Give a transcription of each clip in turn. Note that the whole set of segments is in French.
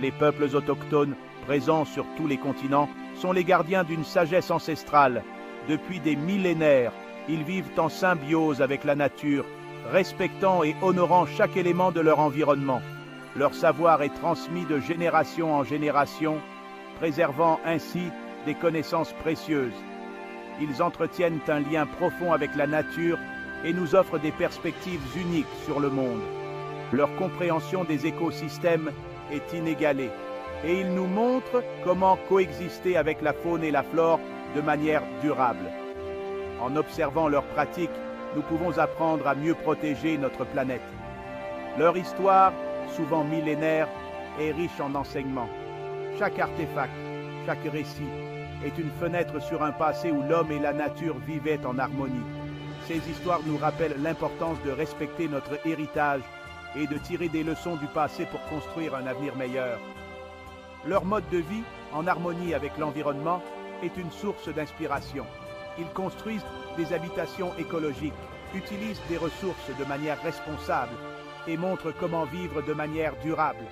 Les peuples autochtones, présents sur tous les continents, sont les gardiens d'une sagesse ancestrale. Depuis des millénaires, ils vivent en symbiose avec la nature, respectant et honorant chaque élément de leur environnement. Leur savoir est transmis de génération en génération, préservant ainsi des connaissances précieuses. Ils entretiennent un lien profond avec la nature et nous offrent des perspectives uniques sur le monde. Leur compréhension des écosystèmes est inégalée et ils nous montrent comment coexister avec la faune et la flore de manière durable. En observant leurs pratiques, nous pouvons apprendre à mieux protéger notre planète. Leur histoire, souvent millénaire, est riche en enseignements. Chaque artefact, chaque récit est une fenêtre sur un passé où l'homme et la nature vivaient en harmonie. Ces histoires nous rappellent l'importance de respecter notre héritage et de tirer des leçons du passé pour construire un avenir meilleur. Leur mode de vie, en harmonie avec l'environnement, est une source d'inspiration. Ils construisent des habitations écologiques, utilisent des ressources de manière responsable et montrent comment vivre de manière durable.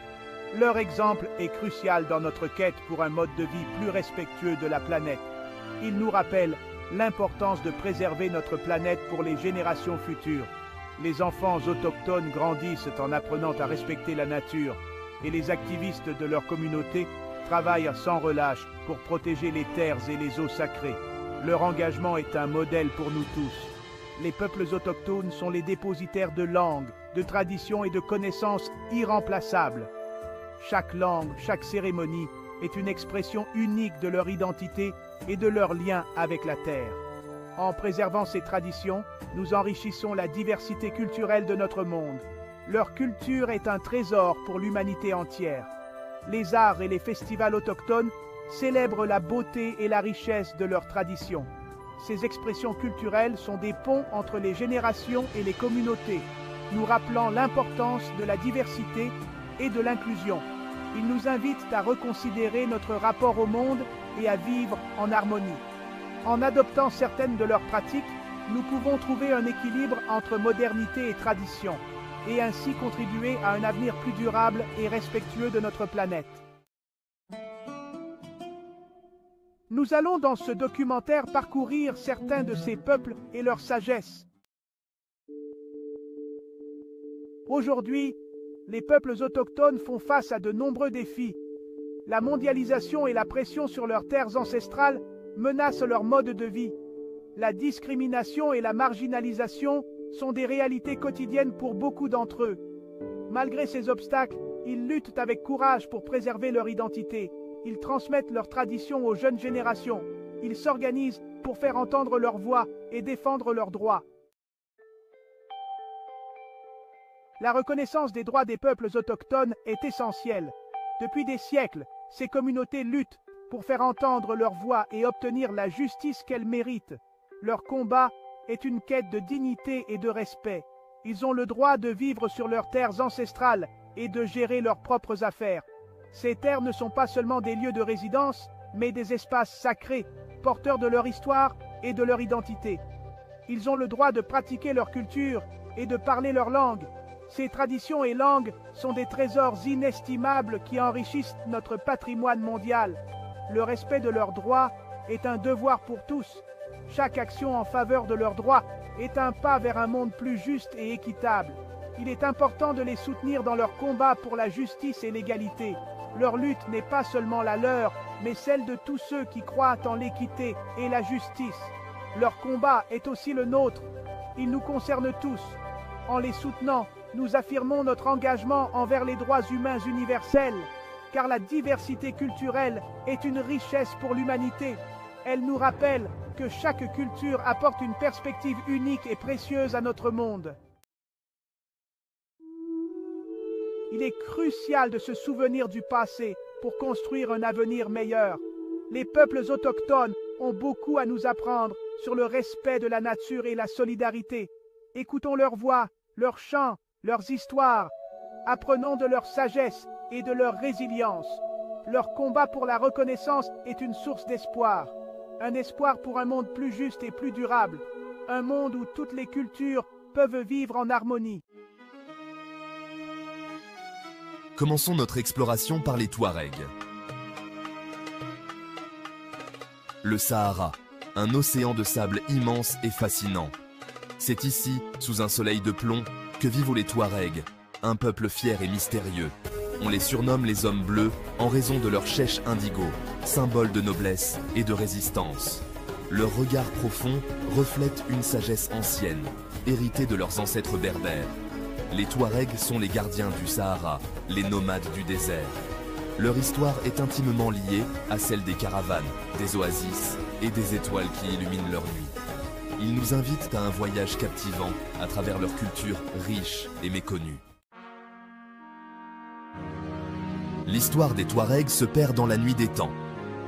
Leur exemple est crucial dans notre quête pour un mode de vie plus respectueux de la planète. Ils nous rappellent l'importance de préserver notre planète pour les générations futures. Les enfants autochtones grandissent en apprenant à respecter la nature et les activistes de leur communauté travaillent sans relâche pour protéger les terres et les eaux sacrées. Leur engagement est un modèle pour nous tous. Les peuples autochtones sont les dépositaires de langues, de traditions et de connaissances irremplaçables. Chaque langue, chaque cérémonie est une expression unique de leur identité et de leur lien avec la terre. En préservant ces traditions, nous enrichissons la diversité culturelle de notre monde. Leur culture est un trésor pour l'humanité entière. Les arts et les festivals autochtones célèbrent la beauté et la richesse de leurs traditions. Ces expressions culturelles sont des ponts entre les générations et les communautés, nous rappelant l'importance de la diversité et de l'inclusion. Ils nous invitent à reconsidérer notre rapport au monde et à vivre en harmonie. En adoptant certaines de leurs pratiques, nous pouvons trouver un équilibre entre modernité et tradition, et ainsi contribuer à un avenir plus durable et respectueux de notre planète. Nous allons dans ce documentaire parcourir certains de ces peuples et leur sagesse. Aujourd'hui, les peuples autochtones font face à de nombreux défis. La mondialisation et la pression sur leurs terres ancestrales menacent leur mode de vie. La discrimination et la marginalisation sont des réalités quotidiennes pour beaucoup d'entre eux. Malgré ces obstacles, ils luttent avec courage pour préserver leur identité. Ils transmettent leurs traditions aux jeunes générations. Ils s'organisent pour faire entendre leur voix et défendre leurs droits. La reconnaissance des droits des peuples autochtones est essentielle. Depuis des siècles, ces communautés luttent pour faire entendre leur voix et obtenir la justice qu'elles méritent. Leur combat est une quête de dignité et de respect. Ils ont le droit de vivre sur leurs terres ancestrales et de gérer leurs propres affaires. Ces terres ne sont pas seulement des lieux de résidence, mais des espaces sacrés, porteurs de leur histoire et de leur identité. Ils ont le droit de pratiquer leur culture et de parler leur langue. Ces traditions et langues sont des trésors inestimables qui enrichissent notre patrimoine mondial. Le respect de leurs droits est un devoir pour tous. Chaque action en faveur de leurs droits est un pas vers un monde plus juste et équitable. Il est important de les soutenir dans leur combat pour la justice et l'égalité. Leur lutte n'est pas seulement la leur, mais celle de tous ceux qui croient en l'équité et la justice. Leur combat est aussi le nôtre. Il nous concerne tous. En les soutenant, nous affirmons notre engagement envers les droits humains universels, car la diversité culturelle est une richesse pour l'humanité. Elle nous rappelle que chaque culture apporte une perspective unique et précieuse à notre monde. Il est crucial de se souvenir du passé pour construire un avenir meilleur. Les peuples autochtones ont beaucoup à nous apprendre sur le respect de la nature et la solidarité. Écoutons leurs voix, leurs chants, leurs histoires. Apprenons de leur sagesse et de leur résilience. Leur combat pour la reconnaissance est une source d'espoir. Un espoir pour un monde plus juste et plus durable. Un monde où toutes les cultures peuvent vivre en harmonie. Commençons notre exploration par les Touaregs. Le Sahara, un océan de sable immense et fascinant. C'est ici, sous un soleil de plomb, que vivent les Touaregs, un peuple fier et mystérieux. On les surnomme les hommes bleus en raison de leur chèche indigo, symbole de noblesse et de résistance. Leur regard profond reflète une sagesse ancienne, héritée de leurs ancêtres berbères. Les Touaregs sont les gardiens du Sahara, les nomades du désert. Leur histoire est intimement liée à celle des caravanes, des oasis et des étoiles qui illuminent leur nuit. Ils nous invitent à un voyage captivant à travers leur culture riche et méconnue. L'histoire des Touaregs se perd dans la nuit des temps.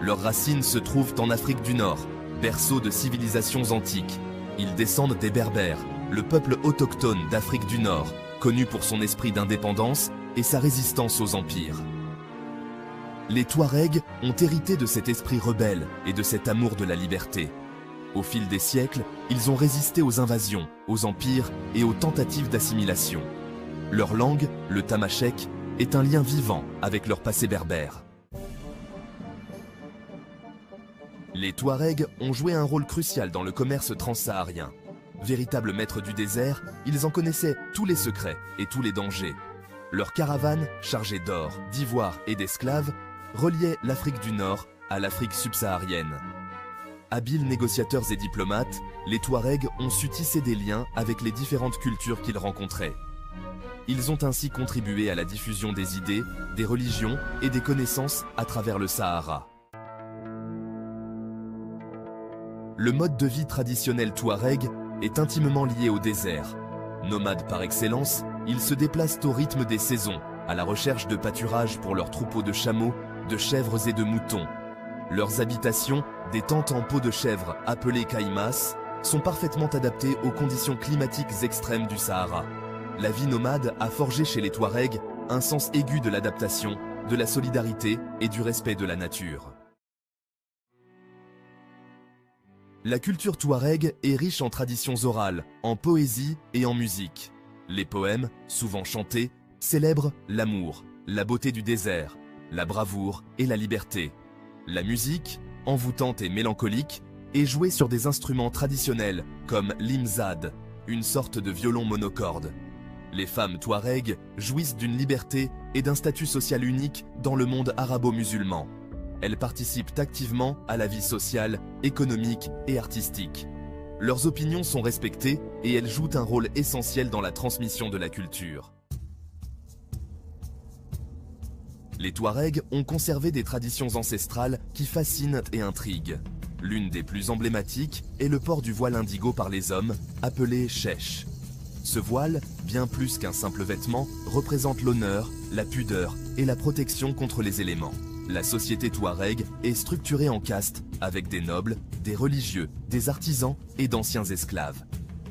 Leurs racines se trouvent en Afrique du Nord, berceau de civilisations antiques. Ils descendent des Berbères, le peuple autochtone d'Afrique du Nord, connu pour son esprit d'indépendance et sa résistance aux empires. Les Touaregs ont hérité de cet esprit rebelle et de cet amour de la liberté. Au fil des siècles, ils ont résisté aux invasions, aux empires et aux tentatives d'assimilation. Leur langue, le tamashek, est un lien vivant avec leur passé berbère. Les Touaregs ont joué un rôle crucial dans le commerce transsaharien. Véritables maîtres du désert, ils en connaissaient tous les secrets et tous les dangers. Leurs caravanes, chargées d'or, d'ivoire et d'esclaves, reliaient l'Afrique du Nord à l'Afrique subsaharienne. Habiles négociateurs et diplomates, les Touaregs ont su tisser des liens avec les différentes cultures qu'ils rencontraient. Ils ont ainsi contribué à la diffusion des idées, des religions et des connaissances à travers le Sahara. Le mode de vie traditionnel touareg est intimement lié au désert. Nomades par excellence, ils se déplacent au rythme des saisons, à la recherche de pâturage pour leurs troupeaux de chameaux, de chèvres et de moutons. Leurs habitations, des tentes en peau de chèvre appelées kaimas, sont parfaitement adaptées aux conditions climatiques extrêmes du Sahara. La vie nomade a forgé chez les Touaregs un sens aigu de l'adaptation, de la solidarité et du respect de la nature. La culture touareg est riche en traditions orales, en poésie et en musique. Les poèmes, souvent chantés, célèbrent l'amour, la beauté du désert, la bravoure et la liberté. La musique, envoûtante et mélancolique, est jouée sur des instruments traditionnels comme l'imzad, une sorte de violon monocorde. Les femmes touaregs jouissent d'une liberté et d'un statut social unique dans le monde arabo-musulman. Elles participent activement à la vie sociale, économique et artistique. Leurs opinions sont respectées et elles jouent un rôle essentiel dans la transmission de la culture. Les Touaregs ont conservé des traditions ancestrales qui fascinent et intriguent. L'une des plus emblématiques est le port du voile indigo par les hommes, appelé chèche. Ce voile, bien plus qu'un simple vêtement, représente l'honneur, la pudeur et la protection contre les éléments. La société touareg est structurée en castes, avec des nobles, des religieux, des artisans et d'anciens esclaves.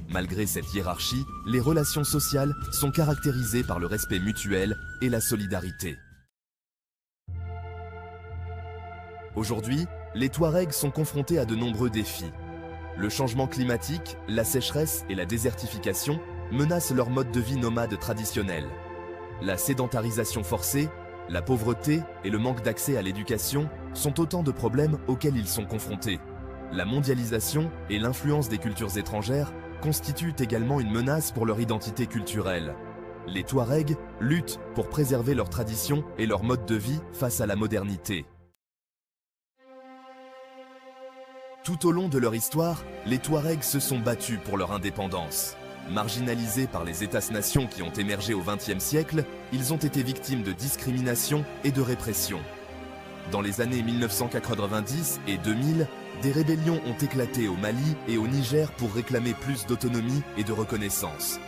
Malgré cette hiérarchie, les relations sociales sont caractérisées par le respect mutuel et la solidarité. Aujourd'hui, les Touaregs sont confrontés à de nombreux défis. Le changement climatique, la sécheresse et la désertification menacent leur mode de vie nomade traditionnel. La sédentarisation forcée, la pauvreté et le manque d'accès à l'éducation sont autant de problèmes auxquels ils sont confrontés. La mondialisation et l'influence des cultures étrangères constituent également une menace pour leur identité culturelle. Les Touaregs luttent pour préserver leurs traditions et leur mode de vie face à la modernité. Tout au long de leur histoire, les Touaregs se sont battus pour leur indépendance. Marginalisés par les États-nations qui ont émergé au XXe siècle, ils ont été victimes de discrimination et de répression. Dans les années 1990 et 2000, des rébellions ont éclaté au Mali et au Niger pour réclamer plus d'autonomie et de reconnaissance.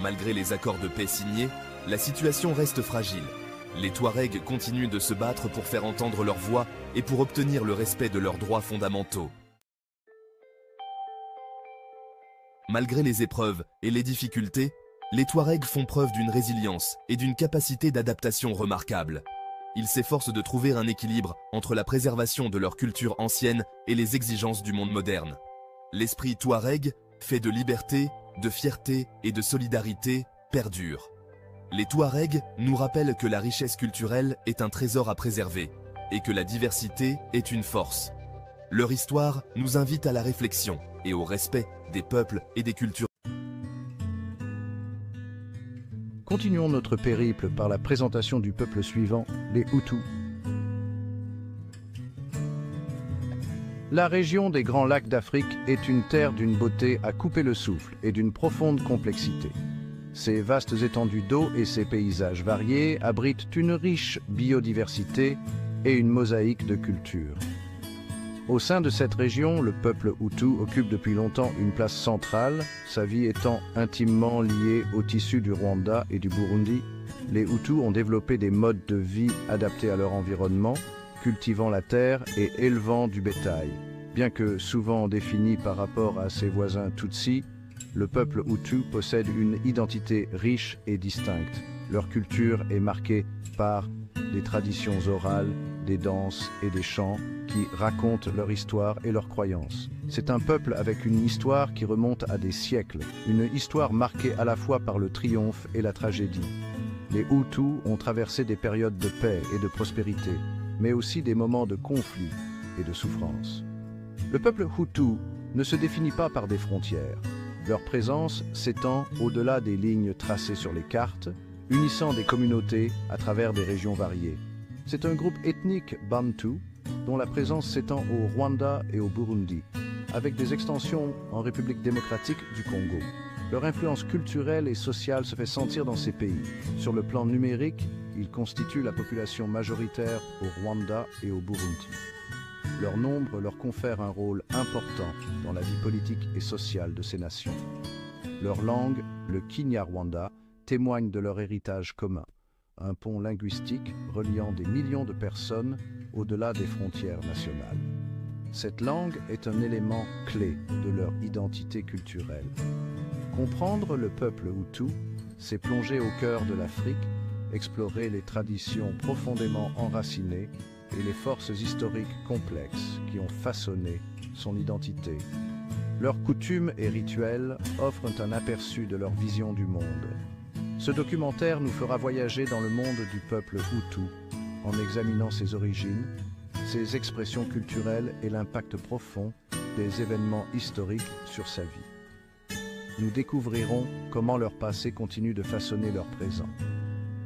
Malgré les accords de paix signés, la situation reste fragile. Les Touaregs continuent de se battre pour faire entendre leur voix et pour obtenir le respect de leurs droits fondamentaux. Malgré les épreuves et les difficultés, les Touaregs font preuve d'une résilience et d'une capacité d'adaptation remarquable. Ils s'efforcent de trouver un équilibre entre la préservation de leur culture ancienne et les exigences du monde moderne. L'esprit Touareg, fait de liberté, de fierté et de solidarité, perdure. Les Touaregs nous rappellent que la richesse culturelle est un trésor à préserver et que la diversité est une force. Leur histoire nous invite à la réflexion et au respect des peuples et des cultures. Continuons notre périple par la présentation du peuple suivant, les Hutus. La région des Grands Lacs d'Afrique est une terre d'une beauté à couper le souffle et d'une profonde complexité. Ses vastes étendues d'eau et ses paysages variés abritent une riche biodiversité et une mosaïque de cultures. Au sein de cette région, le peuple Hutu occupe depuis longtemps une place centrale, sa vie étant intimement liée au tissu du Rwanda et du Burundi. Les Hutus ont développé des modes de vie adaptés à leur environnement, cultivant la terre et élevant du bétail. Bien que souvent défini par rapport à ses voisins Tutsis, le peuple Hutu possède une identité riche et distincte. Leur culture est marquée par des traditions orales, des danses et des chants qui racontent leur histoire et leurs croyances. C'est un peuple avec une histoire qui remonte à des siècles, une histoire marquée à la fois par le triomphe et la tragédie. Les Hutus ont traversé des périodes de paix et de prospérité, mais aussi des moments de conflit et de souffrance. Le peuple Hutu ne se définit pas par des frontières. Leur présence s'étend au-delà des lignes tracées sur les cartes, unissant des communautés à travers des régions variées. C'est un groupe ethnique bantou dont la présence s'étend au Rwanda et au Burundi, avec des extensions en République démocratique du Congo. Leur influence culturelle et sociale se fait sentir dans ces pays. Sur le plan numérique, ils constituent la population majoritaire au Rwanda et au Burundi. Leur nombre leur confère un rôle important dans la vie politique et sociale de ces nations. Leur langue, le Kinyarwanda, témoigne de leur héritage commun, un pont linguistique reliant des millions de personnes au-delà des frontières nationales. Cette langue est un élément clé de leur identité culturelle. Comprendre le peuple Hutu, c'est plonger au cœur de l'Afrique, explorer les traditions profondément enracinées et les forces historiques complexes qui ont façonné son identité. Leurs coutumes et rituels offrent un aperçu de leur vision du monde. Ce documentaire nous fera voyager dans le monde du peuple Hutu, en examinant ses origines, ses expressions culturelles et l'impact profond des événements historiques sur sa vie. Nous découvrirons comment leur passé continue de façonner leur présent.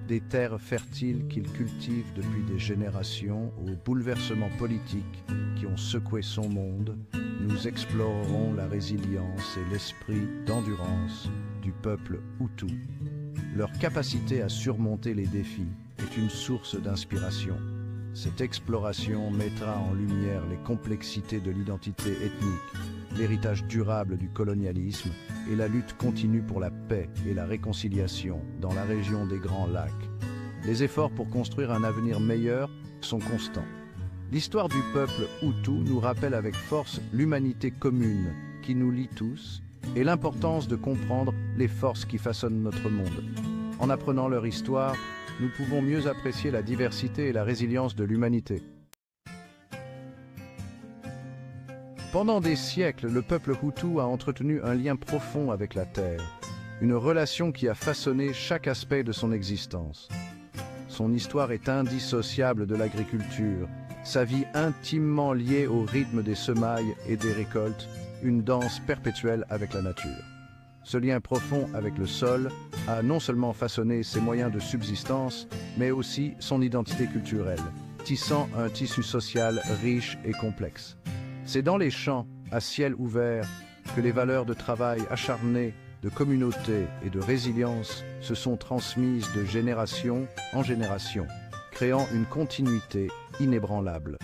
Des terres fertiles qu'ils cultivent depuis des générations aux bouleversements politiques qui ont secoué son monde, nous explorerons la résilience et l'esprit d'endurance du peuple Hutu. Leur capacité à surmonter les défis est une source d'inspiration. Cette exploration mettra en lumière les complexités de l'identité ethnique, l'héritage durable du colonialisme et la lutte continue pour la paix et la réconciliation dans la région des Grands Lacs. Les efforts pour construire un avenir meilleur sont constants. L'histoire du peuple Hutu nous rappelle avec force l'humanité commune qui nous lie tous et l'importance de comprendre les forces qui façonnent notre monde. En apprenant leur histoire, nous pouvons mieux apprécier la diversité et la résilience de l'humanité. Pendant des siècles, le peuple Hutu a entretenu un lien profond avec la terre, une relation qui a façonné chaque aspect de son existence. Son histoire est indissociable de l'agriculture, sa vie intimement liée au rythme des semailles et des récoltes, une danse perpétuelle avec la nature. Ce lien profond avec le sol a non seulement façonné ses moyens de subsistance, mais aussi son identité culturelle, tissant un tissu social riche et complexe. C'est dans les champs, à ciel ouvert, que les valeurs de travail acharné, de communauté et de résilience se sont transmises de génération en génération, créant une continuité inébranlable.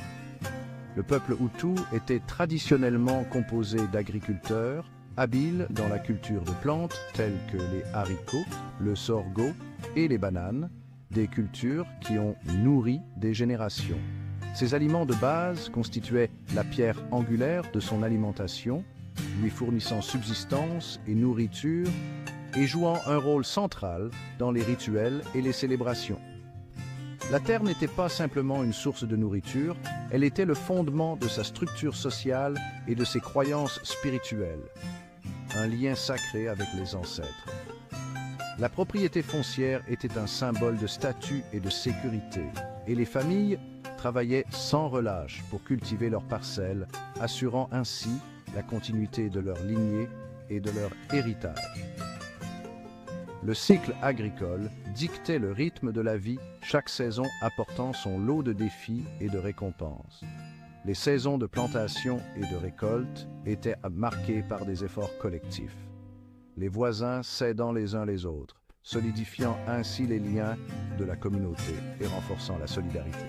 Le peuple Hutu était traditionnellement composé d'agriculteurs, habiles dans la culture de plantes telles que les haricots, le sorgho et les bananes, des cultures qui ont nourri des générations. Ces aliments de base constituaient la pierre angulaire de son alimentation, lui fournissant subsistance et nourriture et jouant un rôle central dans les rituels et les célébrations. La terre n'était pas simplement une source de nourriture, elle était le fondement de sa structure sociale et de ses croyances spirituelles. Un lien sacré avec les ancêtres. La propriété foncière était un symbole de statut et de sécurité, et les familles travaillaient sans relâche pour cultiver leurs parcelles, assurant ainsi la continuité de leur lignée et de leur héritage. Le cycle agricole dictait le rythme de la vie, chaque saison apportant son lot de défis et de récompenses. Les saisons de plantation et de récolte étaient marquées par des efforts collectifs. Les voisins s'aidant les uns les autres, solidifiant ainsi les liens de la communauté et renforçant la solidarité.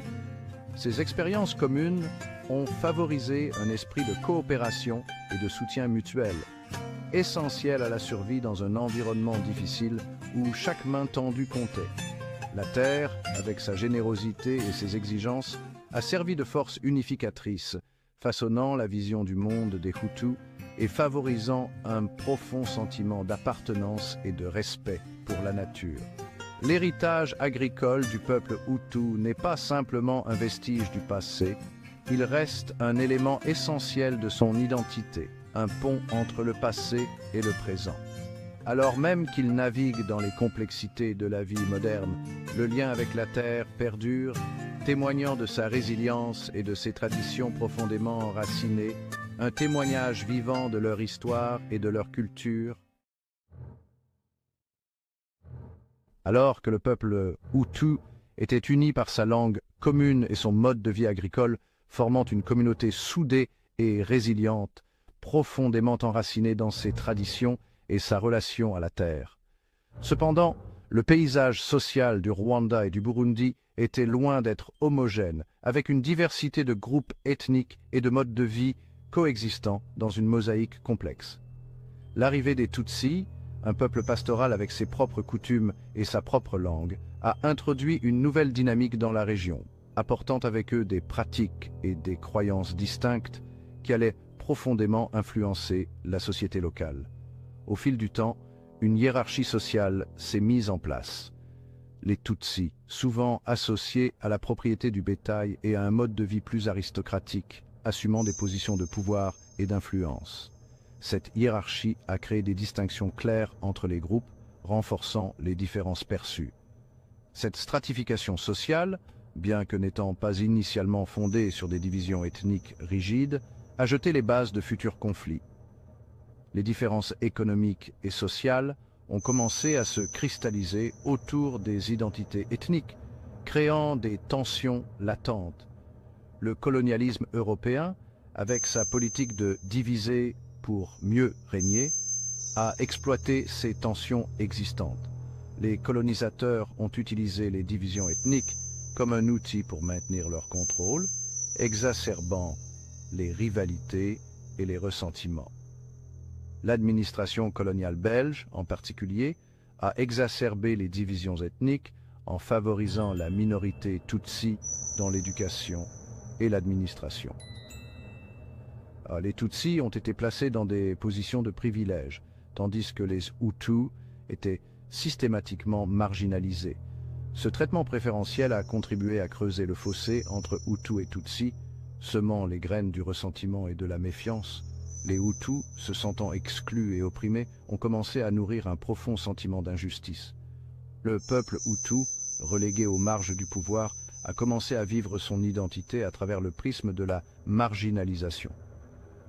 Ces expériences communes ont favorisé un esprit de coopération et de soutien mutuel, essentiel à la survie dans un environnement difficile où chaque main tendue comptait. La terre, avec sa générosité et ses exigences, a servi de force unificatrice, façonnant la vision du monde des Hutus et favorisant un profond sentiment d'appartenance et de respect pour la nature. L'héritage agricole du peuple Hutu n'est pas simplement un vestige du passé, il reste un élément essentiel de son identité, un pont entre le passé et le présent. Alors même qu'il navigue dans les complexités de la vie moderne, le lien avec la terre perdure, témoignant de sa résilience et de ses traditions profondément enracinées, un témoignage vivant de leur histoire et de leur culture. Alors que le peuple Hutu était uni par sa langue commune et son mode de vie agricole, formant une communauté soudée et résiliente, profondément enracinée dans ses traditions et sa relation à la terre. Cependant, le paysage social du Rwanda et du Burundi était loin d'être homogène, avec une diversité de groupes ethniques et de modes de vie coexistant dans une mosaïque complexe. L'arrivée des Tutsis, un peuple pastoral avec ses propres coutumes et sa propre langue, a introduit une nouvelle dynamique dans la région, apportant avec eux des pratiques et des croyances distinctes qui allaient profondément influencer la société locale. Au fil du temps, une hiérarchie sociale s'est mise en place. Les Tutsis, souvent associés à la propriété du bétail et à un mode de vie plus aristocratique, assumant des positions de pouvoir et d'influence. Cette hiérarchie a créé des distinctions claires entre les groupes, renforçant les différences perçues. Cette stratification sociale, bien que n'étant pas initialement fondée sur des divisions ethniques rigides, a jeté les bases de futurs conflits. Les différences économiques et sociales ont commencé à se cristalliser autour des identités ethniques, créant des tensions latentes. Le colonialisme européen, avec sa politique de diviser pour mieux régner, a exploité ces tensions existantes. Les colonisateurs ont utilisé les divisions ethniques comme un outil pour maintenir leur contrôle, exacerbant les rivalités et les ressentiments. L'administration coloniale belge, en particulier, a exacerbé les divisions ethniques en favorisant la minorité Tutsi dans l'éducation et l'administration. Les Tutsis ont été placés dans des positions de privilège, tandis que les Hutus étaient systématiquement marginalisés. Ce traitement préférentiel a contribué à creuser le fossé entre Hutus et Tutsis, semant les graines du ressentiment et de la méfiance. Les Hutus, se sentant exclus et opprimés, ont commencé à nourrir un profond sentiment d'injustice. Le peuple Hutu, relégué aux marges du pouvoir, a commencé à vivre son identité à travers le prisme de la marginalisation.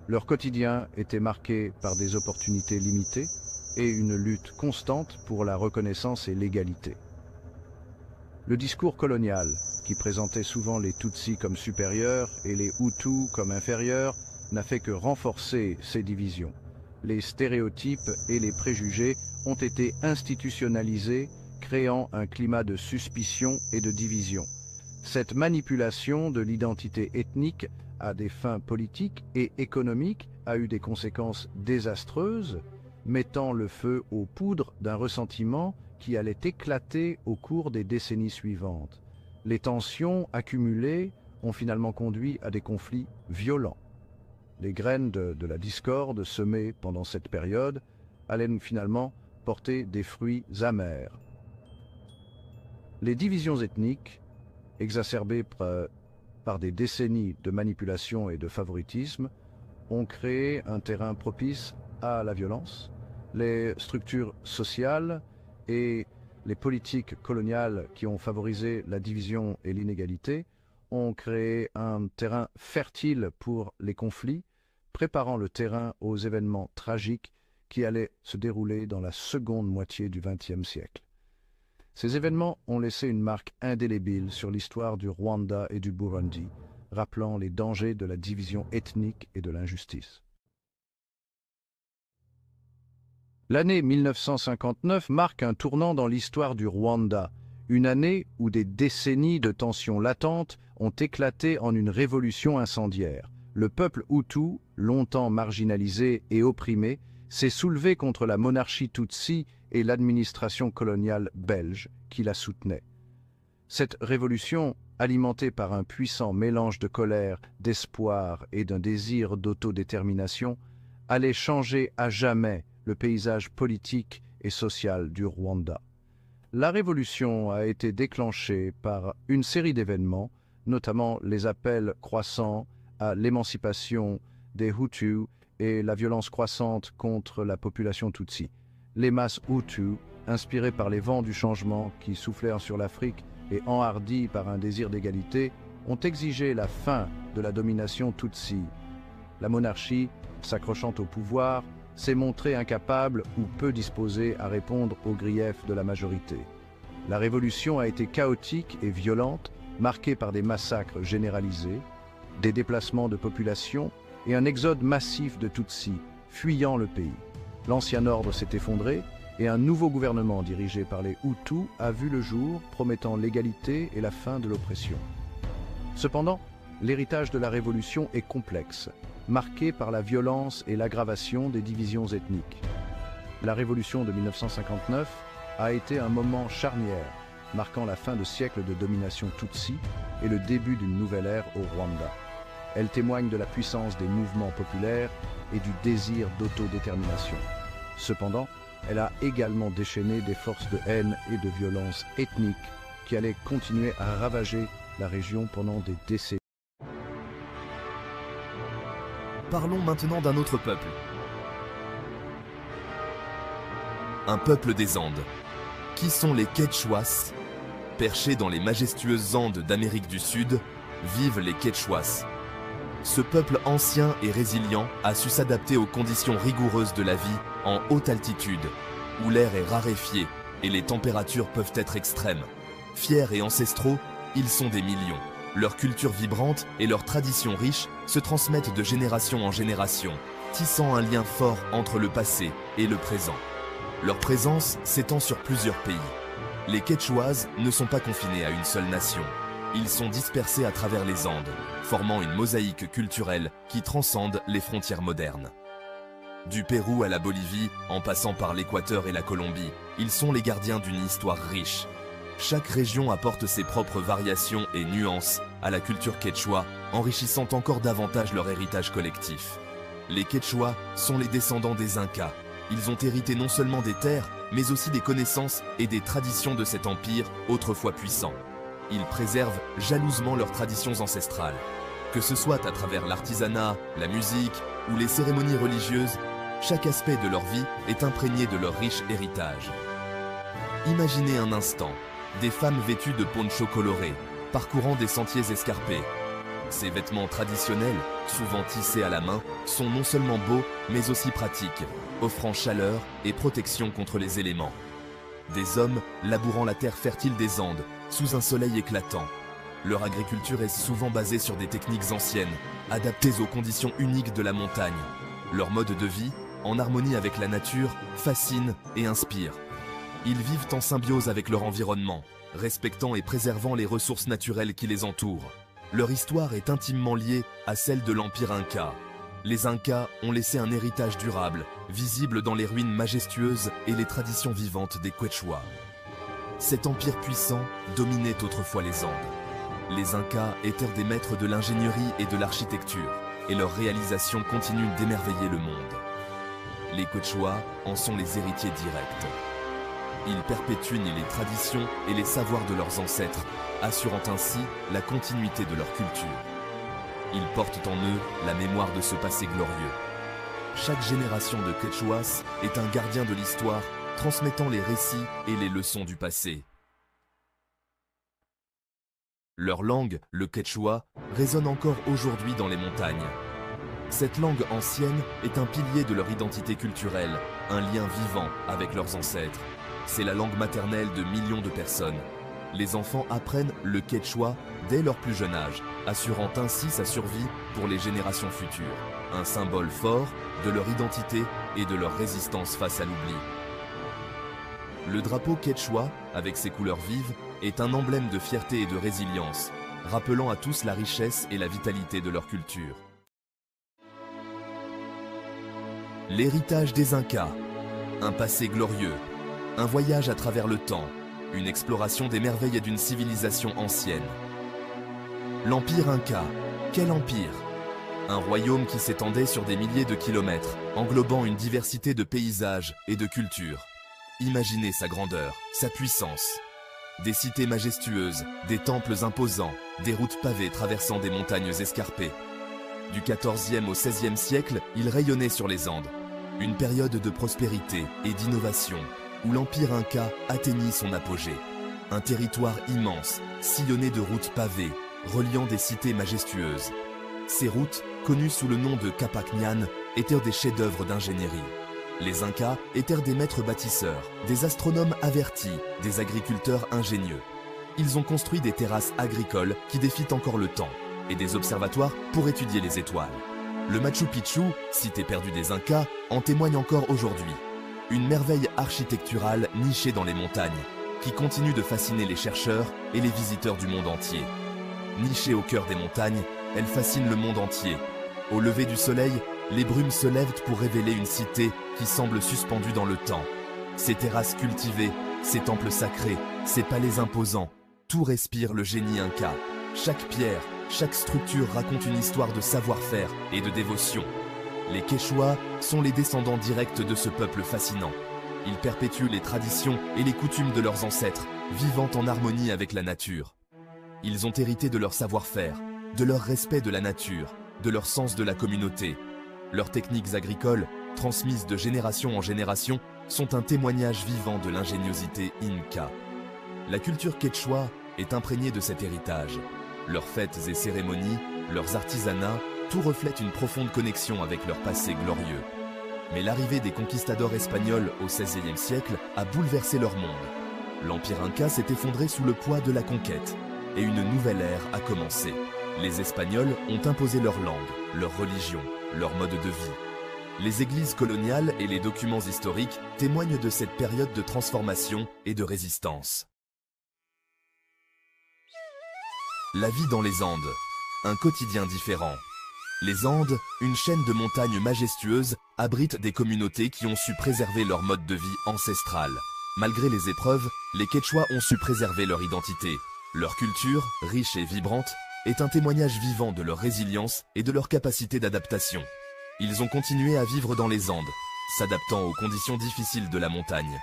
Leur quotidien était marqué par des opportunités limitées et une lutte constante pour la reconnaissance et l'égalité. Le discours colonial, qui présentait souvent les Tutsis comme supérieurs et les Hutus comme inférieurs, n'a fait que renforcer ces divisions. Les stéréotypes et les préjugés ont été institutionnalisés, créant un climat de suspicion et de division. Cette manipulation de l'identité ethnique à des fins politiques et économiques a eu des conséquences désastreuses, mettant le feu aux poudres d'un ressentiment qui allait éclater au cours des décennies suivantes. Les tensions accumulées ont finalement conduit à des conflits violents. Les graines de la discorde semées pendant cette période allaient finalement porter des fruits amers. Les divisions ethniques, exacerbées par des décennies de manipulation et de favoritisme, ont créé un terrain propice à la violence. Les structures sociales et les politiques coloniales qui ont favorisé la division et l'inégalité ont créé un terrain fertile pour les conflits, préparant le terrain aux événements tragiques qui allaient se dérouler dans la seconde moitié du XXe siècle. Ces événements ont laissé une marque indélébile sur l'histoire du Rwanda et du Burundi, rappelant les dangers de la division ethnique et de l'injustice. L'année 1959 marque un tournant dans l'histoire du Rwanda, une année où des décennies de tensions latentes ont éclaté en une révolution incendiaire. Le peuple Hutu, longtemps marginalisé et opprimé, s'est soulevé contre la monarchie Tutsi et l'administration coloniale belge qui la soutenait. Cette révolution, alimentée par un puissant mélange de colère, d'espoir et d'un désir d'autodétermination, allait changer à jamais le paysage politique et social du Rwanda. La révolution a été déclenchée par une série d'événements, notamment les appels croissants à l'émancipation des Hutus et la violence croissante contre la population Tutsi. Les masses Hutus, inspirées par les vents du changement qui soufflèrent sur l'Afrique et enhardies par un désir d'égalité, ont exigé la fin de la domination Tutsi. La monarchie, s'accrochant au pouvoir, s'est montrée incapable ou peu disposée à répondre aux griefs de la majorité. La révolution a été chaotique et violente, marquée par des massacres généralisés, des déplacements de population et un exode massif de Tutsis, fuyant le pays. L'ancien ordre s'est effondré et un nouveau gouvernement dirigé par les Hutus a vu le jour, promettant l'égalité et la fin de l'oppression. Cependant, l'héritage de la révolution est complexe, marqué par la violence et l'aggravation des divisions ethniques. La révolution de 1959 a été un moment charnière, marquant la fin de siècles de domination Tutsi et le début d'une nouvelle ère au Rwanda. Elle témoigne de la puissance des mouvements populaires et du désir d'autodétermination. Cependant, elle a également déchaîné des forces de haine et de violence ethnique qui allaient continuer à ravager la région pendant des décennies. Parlons maintenant d'un autre peuple. Un peuple des Andes. Qui sont les Quechouas? Perchés dans les majestueuses Andes d'Amérique du Sud, vivent les Quechouas. Ce peuple ancien et résilient a su s'adapter aux conditions rigoureuses de la vie en haute altitude, où l'air est raréfié et les températures peuvent être extrêmes. Fiers et ancestraux, ils sont des millions. Leur culture vibrante et leurs traditions riches se transmettent de génération en génération, tissant un lien fort entre le passé et le présent. Leur présence s'étend sur plusieurs pays. Les Quechouas ne sont pas confinés à une seule nation. Ils sont dispersés à travers les Andes, formant une mosaïque culturelle qui transcende les frontières modernes. Du Pérou à la Bolivie, en passant par l'Équateur et la Colombie, ils sont les gardiens d'une histoire riche. Chaque région apporte ses propres variations et nuances à la culture quechua, enrichissant encore davantage leur héritage collectif. Les Quechua sont les descendants des Incas. Ils ont hérité non seulement des terres, mais aussi des connaissances et des traditions de cet empire autrefois puissant. Ils préservent jalousement leurs traditions ancestrales. Que ce soit à travers l'artisanat, la musique ou les cérémonies religieuses, chaque aspect de leur vie est imprégné de leur riche héritage. Imaginez un instant, des femmes vêtues de ponchos colorés, parcourant des sentiers escarpés. Ces vêtements traditionnels, souvent tissés à la main, sont non seulement beaux, mais aussi pratiques, offrant chaleur et protection contre les éléments. Des hommes labourant la terre fertile des Andes, sous un soleil éclatant. Leur agriculture est souvent basée sur des techniques anciennes, adaptées aux conditions uniques de la montagne. Leur mode de vie, en harmonie avec la nature, fascine et inspire. Ils vivent en symbiose avec leur environnement, respectant et préservant les ressources naturelles qui les entourent. Leur histoire est intimement liée à celle de l'Empire Inca. Les Incas ont laissé un héritage durable, visible dans les ruines majestueuses et les traditions vivantes des Quechua. Cet empire puissant dominait autrefois les Andes. Les Incas étaient des maîtres de l'ingénierie et de l'architecture, et leurs réalisations continuent d'émerveiller le monde. Les Quechua en sont les héritiers directs. Ils perpétuent les traditions et les savoirs de leurs ancêtres, assurant ainsi la continuité de leur culture. Ils portent en eux la mémoire de ce passé glorieux. Chaque génération de Quechuas est un gardien de l'histoire transmettant les récits et les leçons du passé. Leur langue, le quechua, résonne encore aujourd'hui dans les montagnes. Cette langue ancienne est un pilier de leur identité culturelle, un lien vivant avec leurs ancêtres. C'est la langue maternelle de millions de personnes. Les enfants apprennent le quechua dès leur plus jeune âge, assurant ainsi sa survie pour les générations futures. Un symbole fort de leur identité et de leur résistance face à l'oubli. Le drapeau quechua, avec ses couleurs vives, est un emblème de fierté et de résilience, rappelant à tous la richesse et la vitalité de leur culture. L'héritage des Incas, un passé glorieux, un voyage à travers le temps, une exploration des merveilles d'une civilisation ancienne. L'Empire Inca, quel empire! Un royaume qui s'étendait sur des milliers de kilomètres, englobant une diversité de paysages et de cultures. Imaginez sa grandeur, sa puissance. Des cités majestueuses, des temples imposants, des routes pavées traversant des montagnes escarpées. Du XIVe au XVIe siècle, il rayonnait sur les Andes. Une période de prospérité et d'innovation, où l'Empire Inca atteignit son apogée. Un territoire immense, sillonné de routes pavées, reliant des cités majestueuses. Ces routes, connues sous le nom de Capac Ñan, étaient des chefs-d'œuvre d'ingénierie. Les Incas étaient des maîtres bâtisseurs, des astronomes avertis, des agriculteurs ingénieux. Ils ont construit des terrasses agricoles qui défient encore le temps, et des observatoires pour étudier les étoiles. Le Machu Picchu, cité perdue des Incas, en témoigne encore aujourd'hui. Une merveille architecturale nichée dans les montagnes, qui continue de fasciner les chercheurs et les visiteurs du monde entier. Nichée au cœur des montagnes, elle fascine le monde entier. Au lever du soleil, les brumes se lèvent pour révéler une cité qui semble suspendue dans le temps. Ses terrasses cultivées, ses temples sacrés, ses palais imposants, tout respire le génie inca. Chaque pierre, chaque structure raconte une histoire de savoir-faire et de dévotion. Les Quechua sont les descendants directs de ce peuple fascinant. Ils perpétuent les traditions et les coutumes de leurs ancêtres, vivant en harmonie avec la nature. Ils ont hérité de leur savoir-faire, de leur respect de la nature, de leur sens de la communauté. Leurs techniques agricoles, transmises de génération en génération, sont un témoignage vivant de l'ingéniosité inca. La culture quechua est imprégnée de cet héritage. Leurs fêtes et cérémonies, leurs artisanats, tout reflète une profonde connexion avec leur passé glorieux. Mais l'arrivée des conquistadors espagnols au XVIe siècle a bouleversé leur monde. L'Empire Inca s'est effondré sous le poids de la conquête, et une nouvelle ère a commencé. Les Espagnols ont imposé leur langue, leur religion, leur mode de vie. Les églises coloniales et les documents historiques témoignent de cette période de transformation et de résistance. La vie dans les Andes, un quotidien différent. Les Andes, une chaîne de montagnes majestueuses, abritent des communautés qui ont su préserver leur mode de vie ancestral. Malgré les épreuves, les Quechua ont su préserver leur identité. Leur culture, riche et vibrante, est un témoignage vivant de leur résilience et de leur capacité d'adaptation. Ils ont continué à vivre dans les Andes, s'adaptant aux conditions difficiles de la montagne.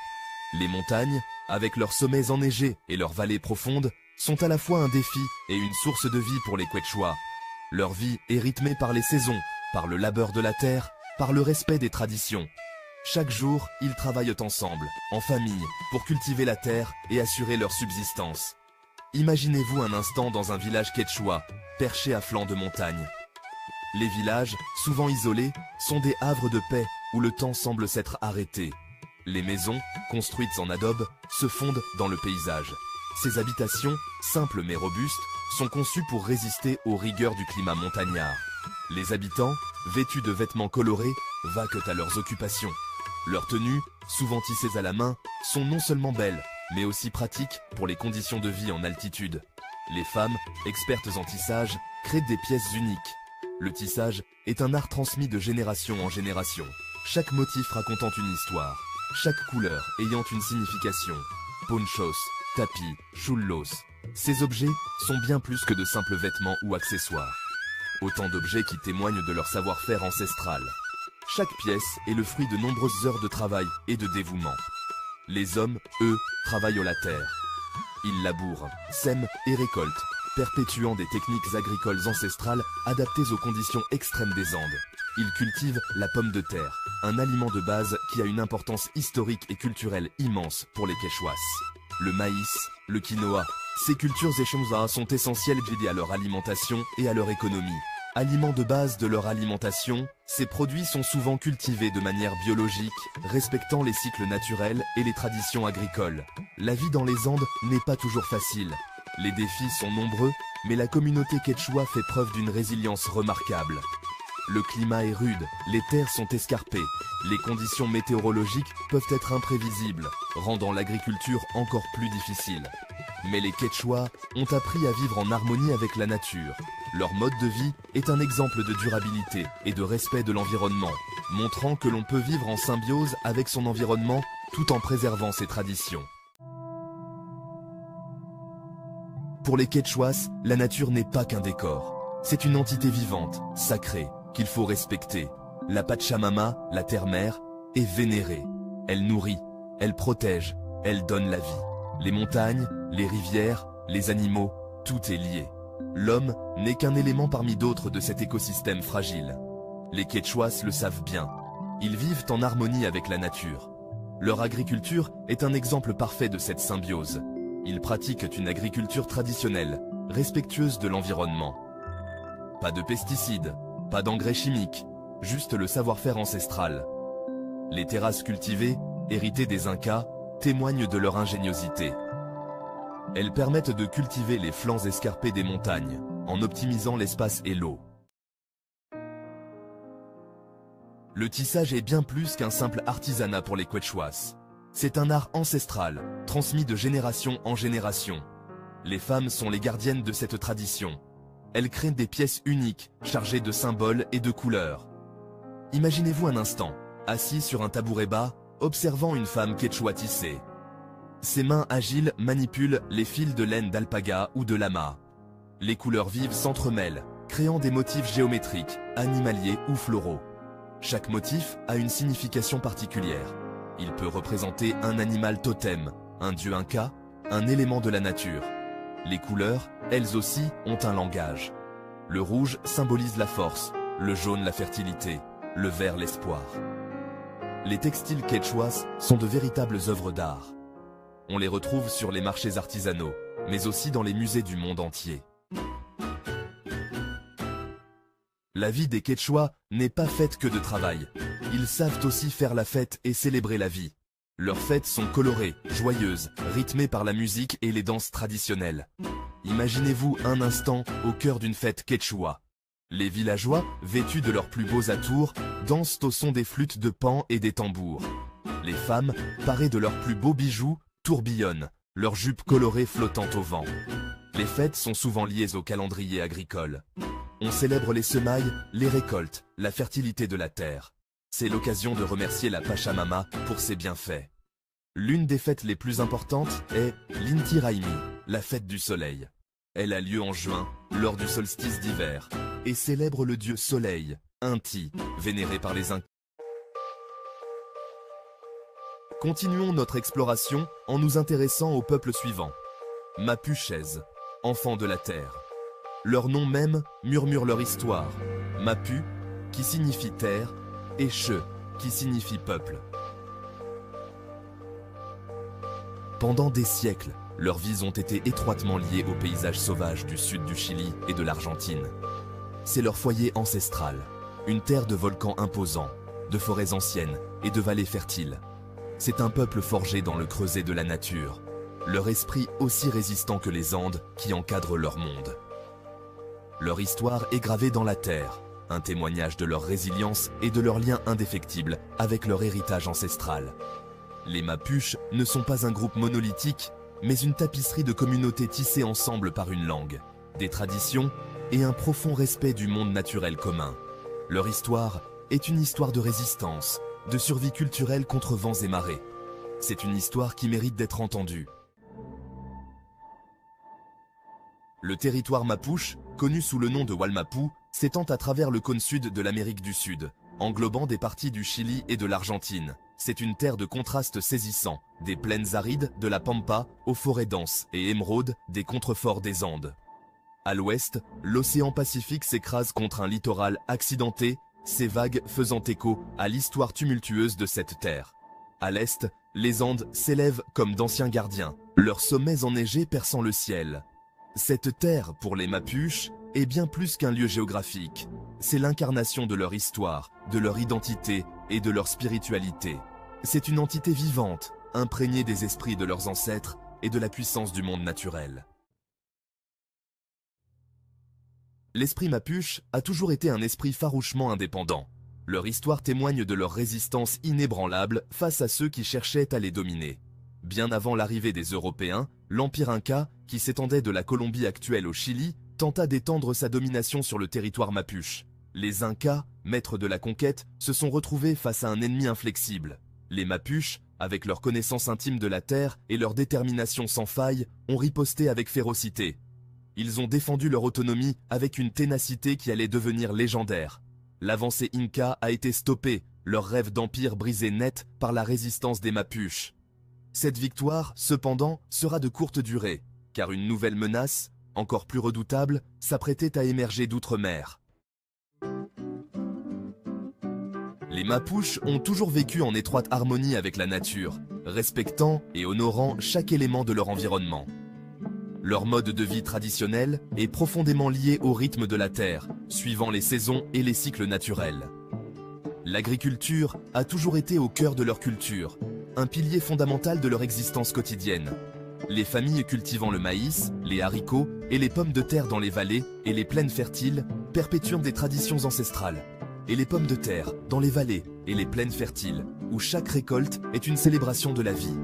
Les montagnes, avec leurs sommets enneigés et leurs vallées profondes, sont à la fois un défi et une source de vie pour les Quechua. Leur vie est rythmée par les saisons, par le labeur de la terre, par le respect des traditions. Chaque jour, ils travaillent ensemble, en famille, pour cultiver la terre et assurer leur subsistance. Imaginez-vous un instant dans un village quechua, perché à flanc de montagne. Les villages, souvent isolés, sont des havres de paix où le temps semble s'être arrêté. Les maisons, construites en adobe, se fondent dans le paysage. Ces habitations, simples mais robustes, sont conçues pour résister aux rigueurs du climat montagnard. Les habitants, vêtus de vêtements colorés, vaquent à leurs occupations. Leurs tenues, souvent tissées à la main, sont non seulement belles, mais aussi pratiques pour les conditions de vie en altitude. Les femmes, expertes en tissage, créent des pièces uniques. Le tissage est un art transmis de génération en génération. Chaque motif racontant une histoire, chaque couleur ayant une signification. Ponchos, tapis, chullos. Ces objets sont bien plus que de simples vêtements ou accessoires. Autant d'objets qui témoignent de leur savoir-faire ancestral. Chaque pièce est le fruit de nombreuses heures de travail et de dévouement. Les hommes, eux, travaillent la terre. Ils labourent, sèment et récoltent, perpétuant des techniques agricoles ancestrales adaptées aux conditions extrêmes des Andes. Ils cultivent la pomme de terre, un aliment de base qui a une importance historique et culturelle immense pour les Quechuas. Le maïs, le quinoa, ces cultures échangées sont essentielles à leur alimentation et à leur économie. Aliments de base de leur alimentation, ces produits sont souvent cultivés de manière biologique, respectant les cycles naturels et les traditions agricoles. La vie dans les Andes n'est pas toujours facile. Les défis sont nombreux, mais la communauté quechua fait preuve d'une résilience remarquable. Le climat est rude, les terres sont escarpées, les conditions météorologiques peuvent être imprévisibles, rendant l'agriculture encore plus difficile. Mais les Quechua ont appris à vivre en harmonie avec la nature. Leur mode de vie est un exemple de durabilité et de respect de l'environnement, montrant que l'on peut vivre en symbiose avec son environnement tout en préservant ses traditions. Pour les Quechuas, la nature n'est pas qu'un décor. C'est une entité vivante, sacrée, qu'il faut respecter. La Pachamama, la terre-mère, est vénérée. Elle nourrit, elle protège, elle donne la vie. Les montagnes, les rivières, les animaux, tout est lié. L'homme n'est qu'un élément parmi d'autres de cet écosystème fragile. Les Quechuas le savent bien. Ils vivent en harmonie avec la nature. Leur agriculture est un exemple parfait de cette symbiose. Ils pratiquent une agriculture traditionnelle, respectueuse de l'environnement. Pas de pesticides, pas d'engrais chimiques, juste le savoir-faire ancestral. Les terrasses cultivées, héritées des Incas, témoignent de leur ingéniosité. Elles permettent de cultiver les flancs escarpés des montagnes, en optimisant l'espace et l'eau. Le tissage est bien plus qu'un simple artisanat pour les Quechuas. C'est un art ancestral, transmis de génération en génération. Les femmes sont les gardiennes de cette tradition. Elles créent des pièces uniques, chargées de symboles et de couleurs. Imaginez-vous un instant, assis sur un tabouret bas, observant une femme quechua tisser. Ses mains agiles manipulent les fils de laine d'alpaga ou de lama. Les couleurs vives s'entremêlent, créant des motifs géométriques, animaliers ou floraux. Chaque motif a une signification particulière. Il peut représenter un animal totem, un dieu inca, un élément de la nature. Les couleurs, elles aussi, ont un langage. Le rouge symbolise la force, le jaune la fertilité, le vert l'espoir. Les textiles quechuas sont de véritables œuvres d'art. On les retrouve sur les marchés artisanaux, mais aussi dans les musées du monde entier. La vie des Quechuas n'est pas faite que de travail. Ils savent aussi faire la fête et célébrer la vie. Leurs fêtes sont colorées, joyeuses, rythmées par la musique et les danses traditionnelles. Imaginez-vous un instant au cœur d'une fête quechua. Les villageois, vêtus de leurs plus beaux atours, dansent au son des flûtes de pan et des tambours. Les femmes, parées de leurs plus beaux bijoux, tourbillonnent, leurs jupes colorées flottant au vent. Les fêtes sont souvent liées au calendrier agricole. On célèbre les semailles, les récoltes, la fertilité de la terre. C'est l'occasion de remercier la Pachamama pour ses bienfaits. L'une des fêtes les plus importantes est l'Inti Raymi, la fête du soleil. Elle a lieu en juin, lors du solstice d'hiver, et célèbre le dieu soleil, Inti, vénéré par les Incas. Continuons notre exploration en nous intéressant au peuple suivant. Mapuches, enfants de la terre. Leur nom même murmure leur histoire. Mapu, qui signifie terre, et Che, qui signifie peuple. Pendant des siècles, leurs vies ont été étroitement liées aux paysages sauvages du sud du Chili et de l'Argentine. C'est leur foyer ancestral, une terre de volcans imposants, de forêts anciennes et de vallées fertiles. C'est un peuple forgé dans le creuset de la nature, leur esprit aussi résistant que les Andes qui encadrent leur monde. Leur histoire est gravée dans la terre, un témoignage de leur résilience et de leur lien indéfectible avec leur héritage ancestral. Les Mapuches ne sont pas un groupe monolithique, mais une tapisserie de communautés tissées ensemble par une langue, des traditions et un profond respect du monde naturel commun. Leur histoire est une histoire de résistance, de survie culturelle contre vents et marées. C'est une histoire qui mérite d'être entendue. Le territoire mapuche, connu sous le nom de Walmapu, s'étend à travers le cône sud de l'Amérique du Sud, englobant des parties du Chili et de l'Argentine. C'est une terre de contrastes saisissants, des plaines arides de la Pampa aux forêts denses et émeraudes des contreforts des Andes. À l'ouest, l'océan Pacifique s'écrase contre un littoral accidenté, ces vagues faisant écho à l'histoire tumultueuse de cette terre. À l'est, les Andes s'élèvent comme d'anciens gardiens, leurs sommets enneigés perçant le ciel. Cette terre, pour les Mapuches, est bien plus qu'un lieu géographique. C'est l'incarnation de leur histoire, de leur identité et de leur spiritualité. C'est une entité vivante, imprégnée des esprits de leurs ancêtres et de la puissance du monde naturel. L'esprit Mapuche a toujours été un esprit farouchement indépendant. Leur histoire témoigne de leur résistance inébranlable face à ceux qui cherchaient à les dominer. Bien avant l'arrivée des Européens, l'Empire Inca, qui s'étendait de la Colombie actuelle au Chili, tenta d'étendre sa domination sur le territoire Mapuche. Les Incas, maîtres de la conquête, se sont retrouvés face à un ennemi inflexible. Les Mapuches, avec leur connaissance intime de la terre et leur détermination sans faille, ont riposté avec férocité. Ils ont défendu leur autonomie avec une ténacité qui allait devenir légendaire. L'avancée Inca a été stoppée, leur rêve d'empire brisé net par la résistance des Mapuches. Cette victoire, cependant, sera de courte durée, car une nouvelle menace, encore plus redoutable, s'apprêtait à émerger d'outre-mer. Les Mapuches ont toujours vécu en étroite harmonie avec la nature, respectant et honorant chaque élément de leur environnement. Leur mode de vie traditionnel est profondément lié au rythme de la terre, suivant les saisons et les cycles naturels. L'agriculture a toujours été au cœur de leur culture, un pilier fondamental de leur existence quotidienne. Les familles cultivant le maïs, les haricots et les pommes de terre dans les vallées et les plaines fertiles perpétuent des traditions ancestrales. Et les pommes de terre dans les vallées et les plaines fertiles, où chaque récolte est une célébration de la vie.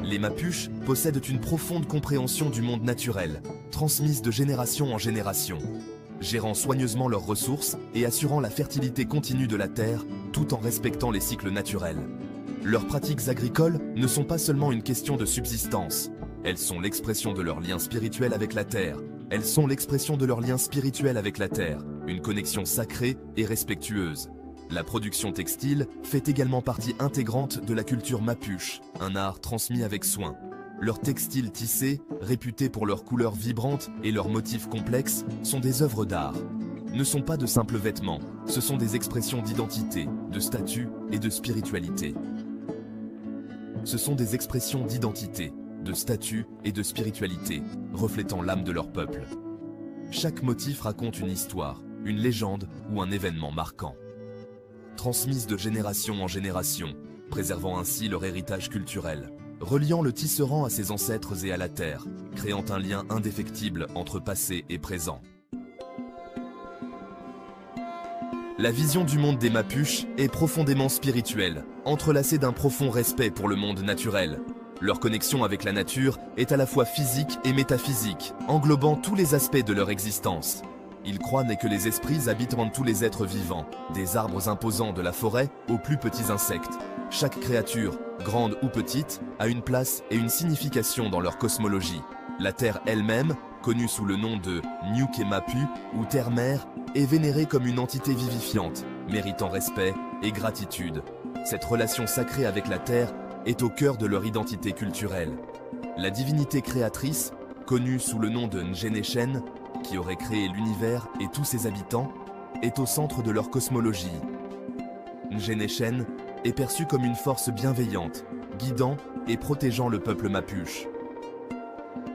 Les Mapuches possèdent une profonde compréhension du monde naturel, transmise de génération en génération, gérant soigneusement leurs ressources et assurant la fertilité continue de la terre, tout en respectant les cycles naturels. Leurs pratiques agricoles ne sont pas seulement une question de subsistance, elles sont l'expression de leur lien spirituel avec la terre. Elles sont l'expression de leur lien spirituel avec la terre, une connexion sacrée et respectueuse. La production textile fait également partie intégrante de la culture mapuche, un art transmis avec soin. Leurs textiles tissés, réputés pour leurs couleurs vibrantes et leurs motifs complexes, sont des œuvres d'art. Ne sont pas de simples vêtements, ce sont des expressions d'identité, de statut et de spiritualité. Ce sont des expressions d'identité, de statut et de spiritualité, reflétant l'âme de leur peuple. Chaque motif raconte une histoire, une légende ou un événement marquant. Transmise de génération en génération, préservant ainsi leur héritage culturel, reliant le tisserand à ses ancêtres et à la terre, créant un lien indéfectible entre passé et présent. La vision du monde des Mapuches est profondément spirituelle, entrelacée d'un profond respect pour le monde naturel. Leur connexion avec la nature est à la fois physique et métaphysique, englobant tous les aspects de leur existence. Ils croient que les esprits habitent en tous les êtres vivants, des arbres imposants de la forêt aux plus petits insectes. Chaque créature, grande ou petite, a une place et une signification dans leur cosmologie. La Terre elle-même, connue sous le nom de Nyukemapu ou Terre-Mère, est vénérée comme une entité vivifiante, méritant respect et gratitude. Cette relation sacrée avec la Terre est au cœur de leur identité culturelle. La divinité créatrice, connue sous le nom de Njeneshen, qui aurait créé l'univers et tous ses habitants, est au centre de leur cosmologie. Njeneshen est perçue comme une force bienveillante, guidant et protégeant le peuple mapuche.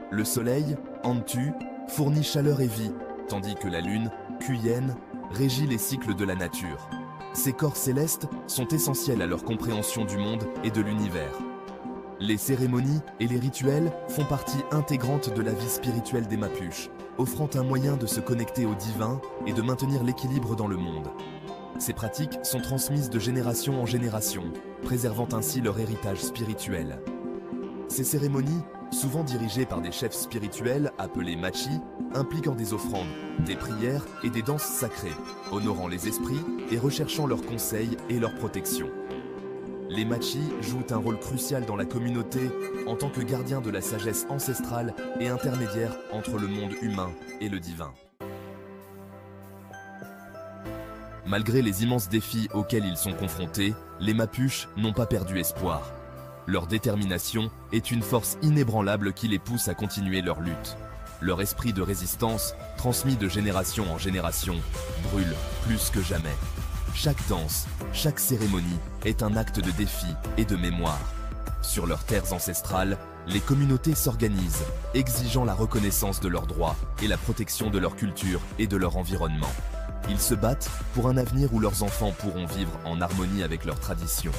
Le soleil, Antu, fournit chaleur et vie, tandis que la lune, Kuyen, régit les cycles de la nature. Ces corps célestes sont essentiels à leur compréhension du monde et de l'univers. Les cérémonies et les rituels font partie intégrante de la vie spirituelle des Mapuches, offrant un moyen de se connecter au divin et de maintenir l'équilibre dans le monde. Ces pratiques sont transmises de génération en génération, préservant ainsi leur héritage spirituel. Ces cérémonies, souvent dirigées par des chefs spirituels appelés machi, impliquant des offrandes, des prières et des danses sacrées, honorant les esprits et recherchant leurs conseils et leur protection. Les machis jouent un rôle crucial dans la communauté en tant que gardiens de la sagesse ancestrale et intermédiaires entre le monde humain et le divin. Malgré les immenses défis auxquels ils sont confrontés, les Mapuches n'ont pas perdu espoir. Leur détermination est une force inébranlable qui les pousse à continuer leur lutte. Leur esprit de résistance, transmis de génération en génération, brûle plus que jamais. Chaque danse, chaque cérémonie est un acte de défi et de mémoire. Sur leurs terres ancestrales, les communautés s'organisent, exigeant la reconnaissance de leurs droits et la protection de leur culture et de leur environnement. Ils se battent pour un avenir où leurs enfants pourront vivre en harmonie avec leurs traditions.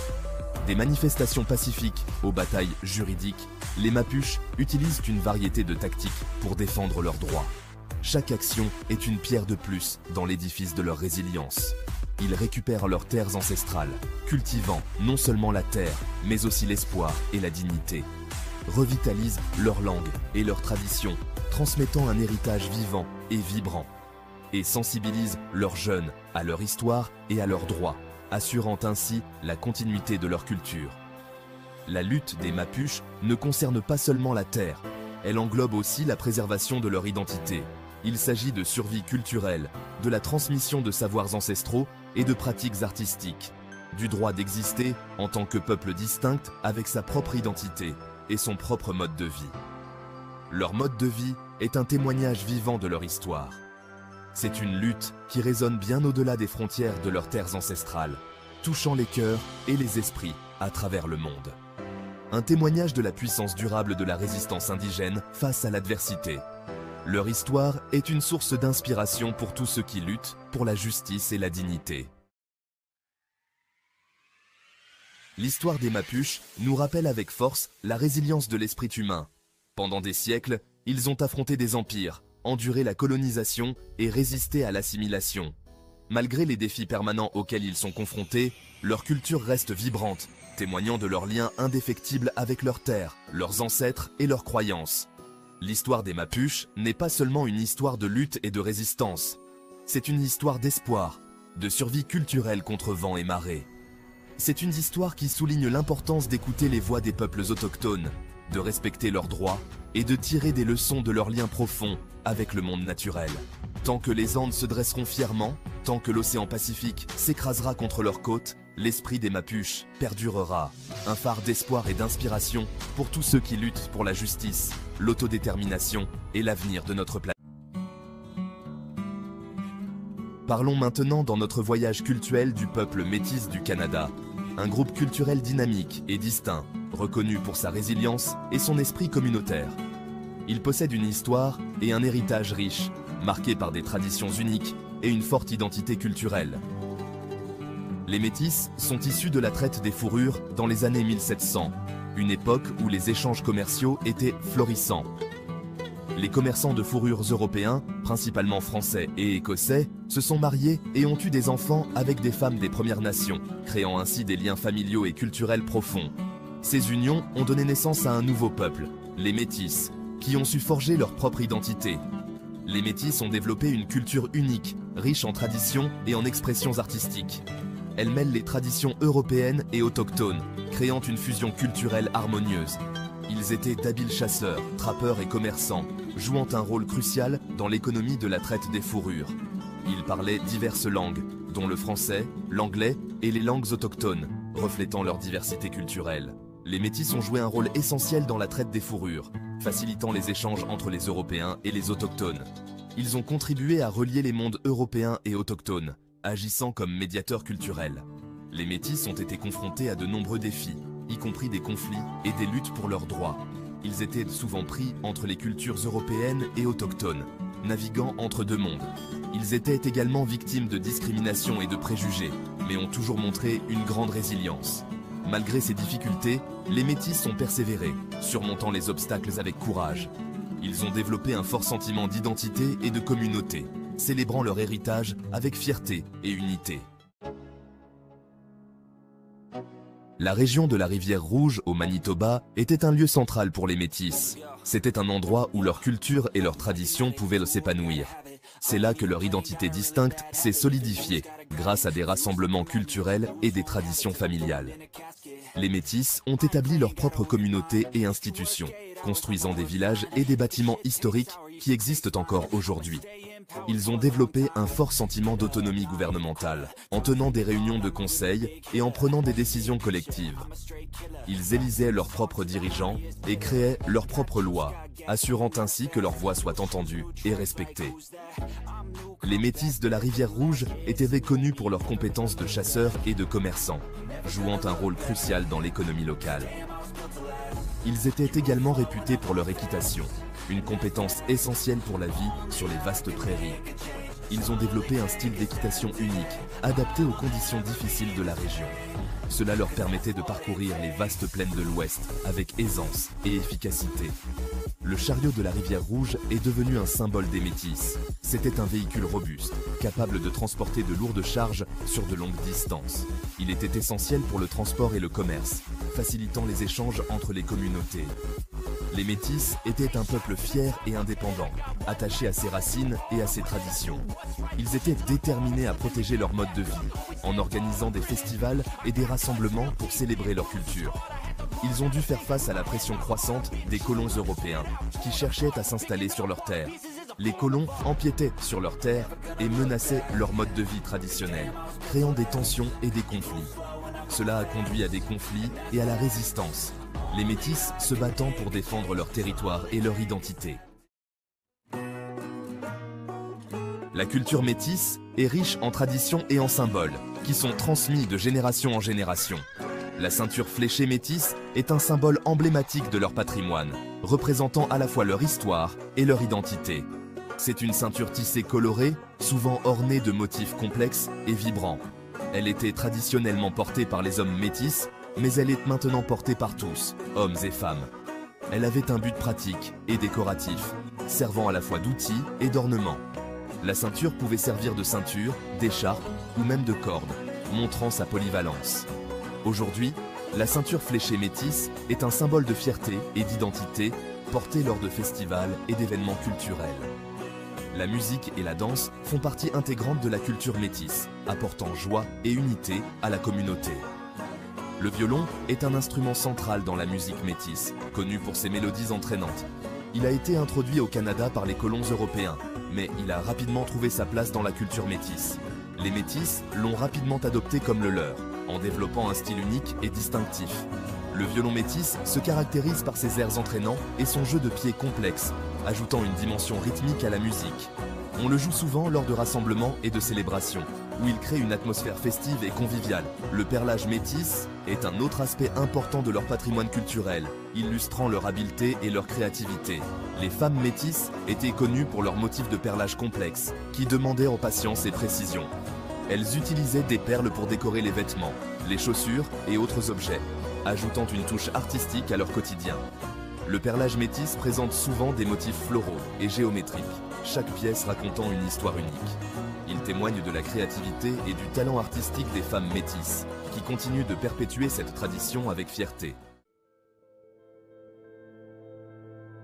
Des manifestations pacifiques aux batailles juridiques, les Mapuches utilisent une variété de tactiques pour défendre leurs droits. Chaque action est une pierre de plus dans l'édifice de leur résilience. Ils récupèrent leurs terres ancestrales, cultivant non seulement la terre, mais aussi l'espoir et la dignité. Revitalisent leur langue et leurs traditions, transmettant un héritage vivant et vibrant. Et sensibilisent leurs jeunes à leur histoire et à leurs droits, assurant ainsi la continuité de leur culture. La lutte des Mapuches ne concerne pas seulement la terre, elle englobe aussi la préservation de leur identité. Il s'agit de survie culturelle, de la transmission de savoirs ancestraux et de pratiques artistiques, du droit d'exister en tant que peuple distinct avec sa propre identité et son propre mode de vie. Leur mode de vie est un témoignage vivant de leur histoire. C'est une lutte qui résonne bien au-delà des frontières de leurs terres ancestrales, touchant les cœurs et les esprits à travers le monde. Un témoignage de la puissance durable de la résistance indigène face à l'adversité. Leur histoire est une source d'inspiration pour tous ceux qui luttent pour la justice et la dignité. L'histoire des Mapuches nous rappelle avec force la résilience de l'esprit humain. Pendant des siècles, ils ont affronté des empires, enduré la colonisation et résisté à l'assimilation. Malgré les défis permanents auxquels ils sont confrontés, leur culture reste vibrante, témoignant de leur lien indéfectible avec leur terre, leurs ancêtres et leurs croyances. L'histoire des Mapuches n'est pas seulement une histoire de lutte et de résistance. C'est une histoire d'espoir, de survie culturelle contre vent et marée. C'est une histoire qui souligne l'importance d'écouter les voix des peuples autochtones, de respecter leurs droits et de tirer des leçons de leurs liens profonds avec le monde naturel. Tant que les Andes se dresseront fièrement, tant que l'océan Pacifique s'écrasera contre leurs côtes, l'esprit des Mapuches perdurera, un phare d'espoir et d'inspiration pour tous ceux qui luttent pour la justice, l'autodétermination et l'avenir de notre planète. Parlons maintenant dans notre voyage cultuel du peuple métis du Canada, un groupe culturel dynamique et distinct, reconnu pour sa résilience et son esprit communautaire. Il possède une histoire et un héritage riche, marqué par des traditions uniques et une forte identité culturelle. Les Métis sont issus de la traite des fourrures dans les années 1700, une époque où les échanges commerciaux étaient florissants. Les commerçants de fourrures européens, principalement français et écossais, se sont mariés et ont eu des enfants avec des femmes des Premières Nations, créant ainsi des liens familiaux et culturels profonds. Ces unions ont donné naissance à un nouveau peuple, les Métis, qui ont su forger leur propre identité. Les Métis ont développé une culture unique, riche en traditions et en expressions artistiques. Elle mêle les traditions européennes et autochtones, créant une fusion culturelle harmonieuse. Ils étaient d'habiles chasseurs, trappeurs et commerçants, jouant un rôle crucial dans l'économie de la traite des fourrures. Ils parlaient diverses langues, dont le français, l'anglais et les langues autochtones, reflétant leur diversité culturelle. Les Métis ont joué un rôle essentiel dans la traite des fourrures, facilitant les échanges entre les Européens et les autochtones. Ils ont contribué à relier les mondes européens et autochtones, agissant comme médiateurs culturels. Les Métis ont été confrontés à de nombreux défis, y compris des conflits et des luttes pour leurs droits. Ils étaient souvent pris entre les cultures européennes et autochtones, naviguant entre deux mondes. Ils étaient également victimes de discrimination et de préjugés, mais ont toujours montré une grande résilience. Malgré ces difficultés, les Métis ont persévéré, surmontant les obstacles avec courage. Ils ont développé un fort sentiment d'identité et de communauté, célébrant leur héritage avec fierté et unité. La région de la Rivière Rouge au Manitoba était un lieu central pour les Métis. C'était un endroit où leur culture et leurs traditions pouvaient s'épanouir. C'est là que leur identité distincte s'est solidifiée, grâce à des rassemblements culturels et des traditions familiales. Les Métis ont établi leur propre communauté et institutions, construisant des villages et des bâtiments historiques qui existent encore aujourd'hui. Ils ont développé un fort sentiment d'autonomie gouvernementale, en tenant des réunions de conseil et en prenant des décisions collectives. Ils élisaient leurs propres dirigeants et créaient leurs propres lois, assurant ainsi que leur voix soit entendue et respectée. Les Métis de la Rivière Rouge étaient reconnus pour leurs compétences de chasseurs et de commerçants, jouant un rôle crucial dans l'économie locale. Ils étaient également réputés pour leur équitation, une compétence essentielle pour la vie sur les vastes prairies. Ils ont développé un style d'équitation unique, adapté aux conditions difficiles de la région. Cela leur permettait de parcourir les vastes plaines de l'Ouest avec aisance et efficacité. Le chariot de la Rivière Rouge est devenu un symbole des Métis. C'était un véhicule robuste, capable de transporter de lourdes charges sur de longues distances. Il était essentiel pour le transport et le commerce, facilitant les échanges entre les communautés. Les Métis étaient un peuple fier et indépendant, attaché à ses racines et à ses traditions. Ils étaient déterminés à protéger leur mode de vie, en organisant des festivals et des rassemblements pour célébrer leur culture. Ils ont dû faire face à la pression croissante des colons européens, qui cherchaient à s'installer sur leurs terres. Les colons empiétaient sur leurs terres et menaçaient leur mode de vie traditionnel, créant des tensions et des conflits. Cela a conduit à des conflits et à la résistance, les Métis se battant pour défendre leur territoire et leur identité. La culture métisse est riche en traditions et en symboles, qui sont transmis de génération en génération. La ceinture fléchée métisse est un symbole emblématique de leur patrimoine, représentant à la fois leur histoire et leur identité. C'est une ceinture tissée colorée, souvent ornée de motifs complexes et vibrants. Elle était traditionnellement portée par les hommes métis, mais elle est maintenant portée par tous, hommes et femmes. Elle avait un but pratique et décoratif, servant à la fois d'outil et d'ornement. La ceinture pouvait servir de ceinture, d'écharpe ou même de corde, montrant sa polyvalence. Aujourd'hui, la ceinture fléchée métisse est un symbole de fierté et d'identité portée lors de festivals et d'événements culturels. La musique et la danse font partie intégrante de la culture métisse, apportant joie et unité à la communauté. Le violon est un instrument central dans la musique métisse, connu pour ses mélodies entraînantes. Il a été introduit au Canada par les colons européens, mais il a rapidement trouvé sa place dans la culture métisse. Les Métis l'ont rapidement adopté comme le leur, en développant un style unique et distinctif. Le violon métis se caractérise par ses airs entraînants et son jeu de pieds complexe, ajoutant une dimension rythmique à la musique. On le joue souvent lors de rassemblements et de célébrations, où il crée une atmosphère festive et conviviale. Le perlage métis est un autre aspect important de leur patrimoine culturel, illustrant leur habileté et leur créativité. Les femmes métisses étaient connues pour leurs motifs de perlage complexes, qui demandaient en patience et précision. Elles utilisaient des perles pour décorer les vêtements, les chaussures et autres objets, ajoutant une touche artistique à leur quotidien. Le perlage métis présente souvent des motifs floraux et géométriques, chaque pièce racontant une histoire unique. Il témoigne de la créativité et du talent artistique des femmes métisses, qui continuent de perpétuer cette tradition avec fierté.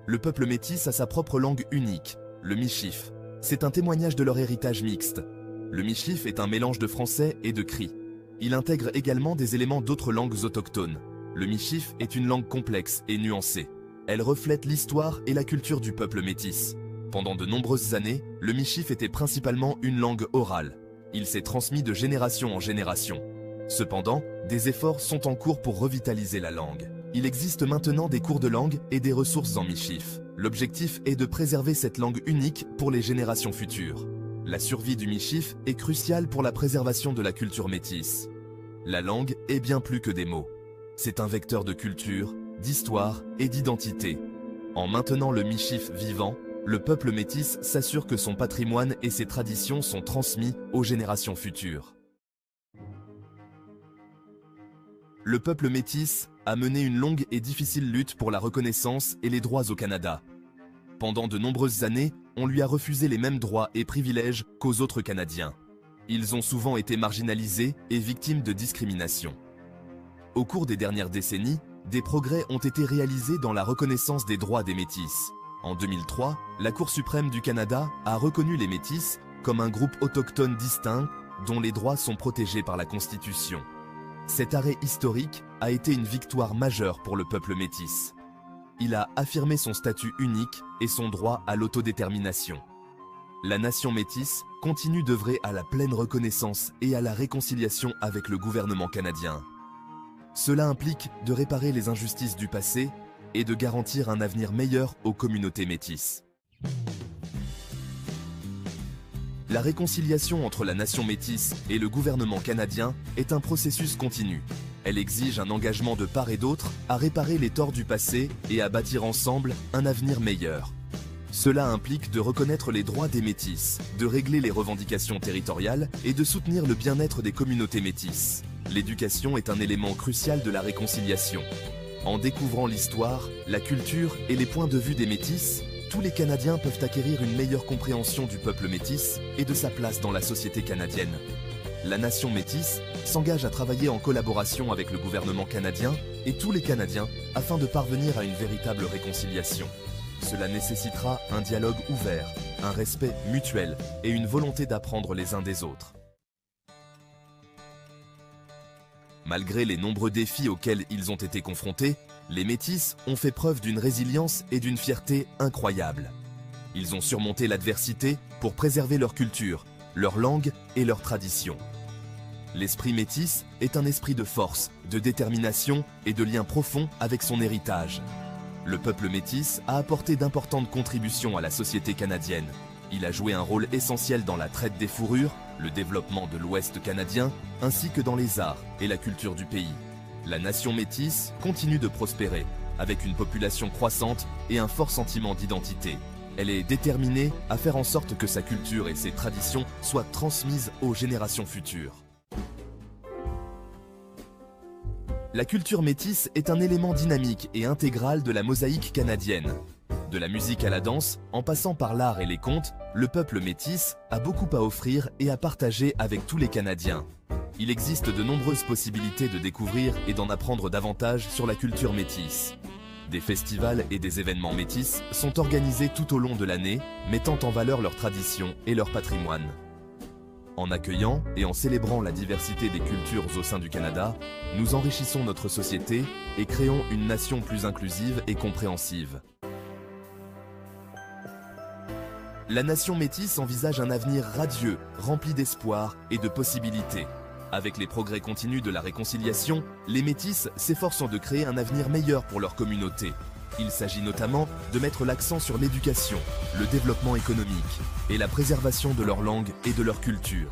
Le peuple métis a sa propre langue unique, le michif. C'est un témoignage de leur héritage mixte. Le michif est un mélange de français et de cri. Il intègre également des éléments d'autres langues autochtones. Le michif est une langue complexe et nuancée. Elle reflète l'histoire et la culture du peuple métis. Pendant de nombreuses années, le michif était principalement une langue orale. Il s'est transmis de génération en génération. Cependant, des efforts sont en cours pour revitaliser la langue. Il existe maintenant des cours de langue et des ressources en michif. L'objectif est de préserver cette langue unique pour les générations futures. La survie du michif est cruciale pour la préservation de la culture métisse. La langue est bien plus que des mots. C'est un vecteur de culture, d'histoire et d'identité. En maintenant le michif vivant, le peuple métis s'assure que son patrimoine et ses traditions sont transmis aux générations futures. Le peuple métis a mené une longue et difficile lutte pour la reconnaissance et les droits au Canada. Pendant de nombreuses années, on lui a refusé les mêmes droits et privilèges qu'aux autres Canadiens. Ils ont souvent été marginalisés et victimes de discrimination. Au cours des dernières décennies, des progrès ont été réalisés dans la reconnaissance des droits des Métis. En 2003, la Cour suprême du Canada a reconnu les Métis comme un groupe autochtone distinct dont les droits sont protégés par la Constitution. Cet arrêt historique a été une victoire majeure pour le peuple métis. Il a affirmé son statut unique et son droit à l'autodétermination. La nation métisse continue d'œuvrer à la pleine reconnaissance et à la réconciliation avec le gouvernement canadien. Cela implique de réparer les injustices du passé et de garantir un avenir meilleur aux communautés métisses. La réconciliation entre la nation métisse et le gouvernement canadien est un processus continu. Elle exige un engagement de part et d'autre à réparer les torts du passé et à bâtir ensemble un avenir meilleur. Cela implique de reconnaître les droits des métisses, de régler les revendications territoriales et de soutenir le bien-être des communautés métisses. L'éducation est un élément crucial de la réconciliation. En découvrant l'histoire, la culture et les points de vue des métisses, tous les Canadiens peuvent acquérir une meilleure compréhension du peuple métis et de sa place dans la société canadienne. La nation métisse s'engage à travailler en collaboration avec le gouvernement canadien et tous les Canadiens afin de parvenir à une véritable réconciliation. Cela nécessitera un dialogue ouvert, un respect mutuel et une volonté d'apprendre les uns des autres. Malgré les nombreux défis auxquels ils ont été confrontés, les Métis ont fait preuve d'une résilience et d'une fierté incroyables. Ils ont surmonté l'adversité pour préserver leur culture, leur langue et leurs traditions. L'esprit métis est un esprit de force, de détermination et de lien profond avec son héritage. Le peuple métis a apporté d'importantes contributions à la société canadienne. Il a joué un rôle essentiel dans la traite des fourrures, le développement de l'Ouest canadien, ainsi que dans les arts et la culture du pays. La nation métisse continue de prospérer, avec une population croissante et un fort sentiment d'identité. Elle est déterminée à faire en sorte que sa culture et ses traditions soient transmises aux générations futures. La culture métisse est un élément dynamique et intégral de la mosaïque canadienne. De la musique à la danse, en passant par l'art et les contes, le peuple métis a beaucoup à offrir et à partager avec tous les Canadiens. Il existe de nombreuses possibilités de découvrir et d'en apprendre davantage sur la culture métisse. Des festivals et des événements métis sont organisés tout au long de l'année, mettant en valeur leurs traditions et leur patrimoine. En accueillant et en célébrant la diversité des cultures au sein du Canada, nous enrichissons notre société et créons une nation plus inclusive et compréhensive. La nation métisse envisage un avenir radieux, rempli d'espoir et de possibilités. Avec les progrès continus de la réconciliation, les métis s'efforcent de créer un avenir meilleur pour leur communauté. Il s'agit notamment de mettre l'accent sur l'éducation, le développement économique et la préservation de leur langue et de leur culture.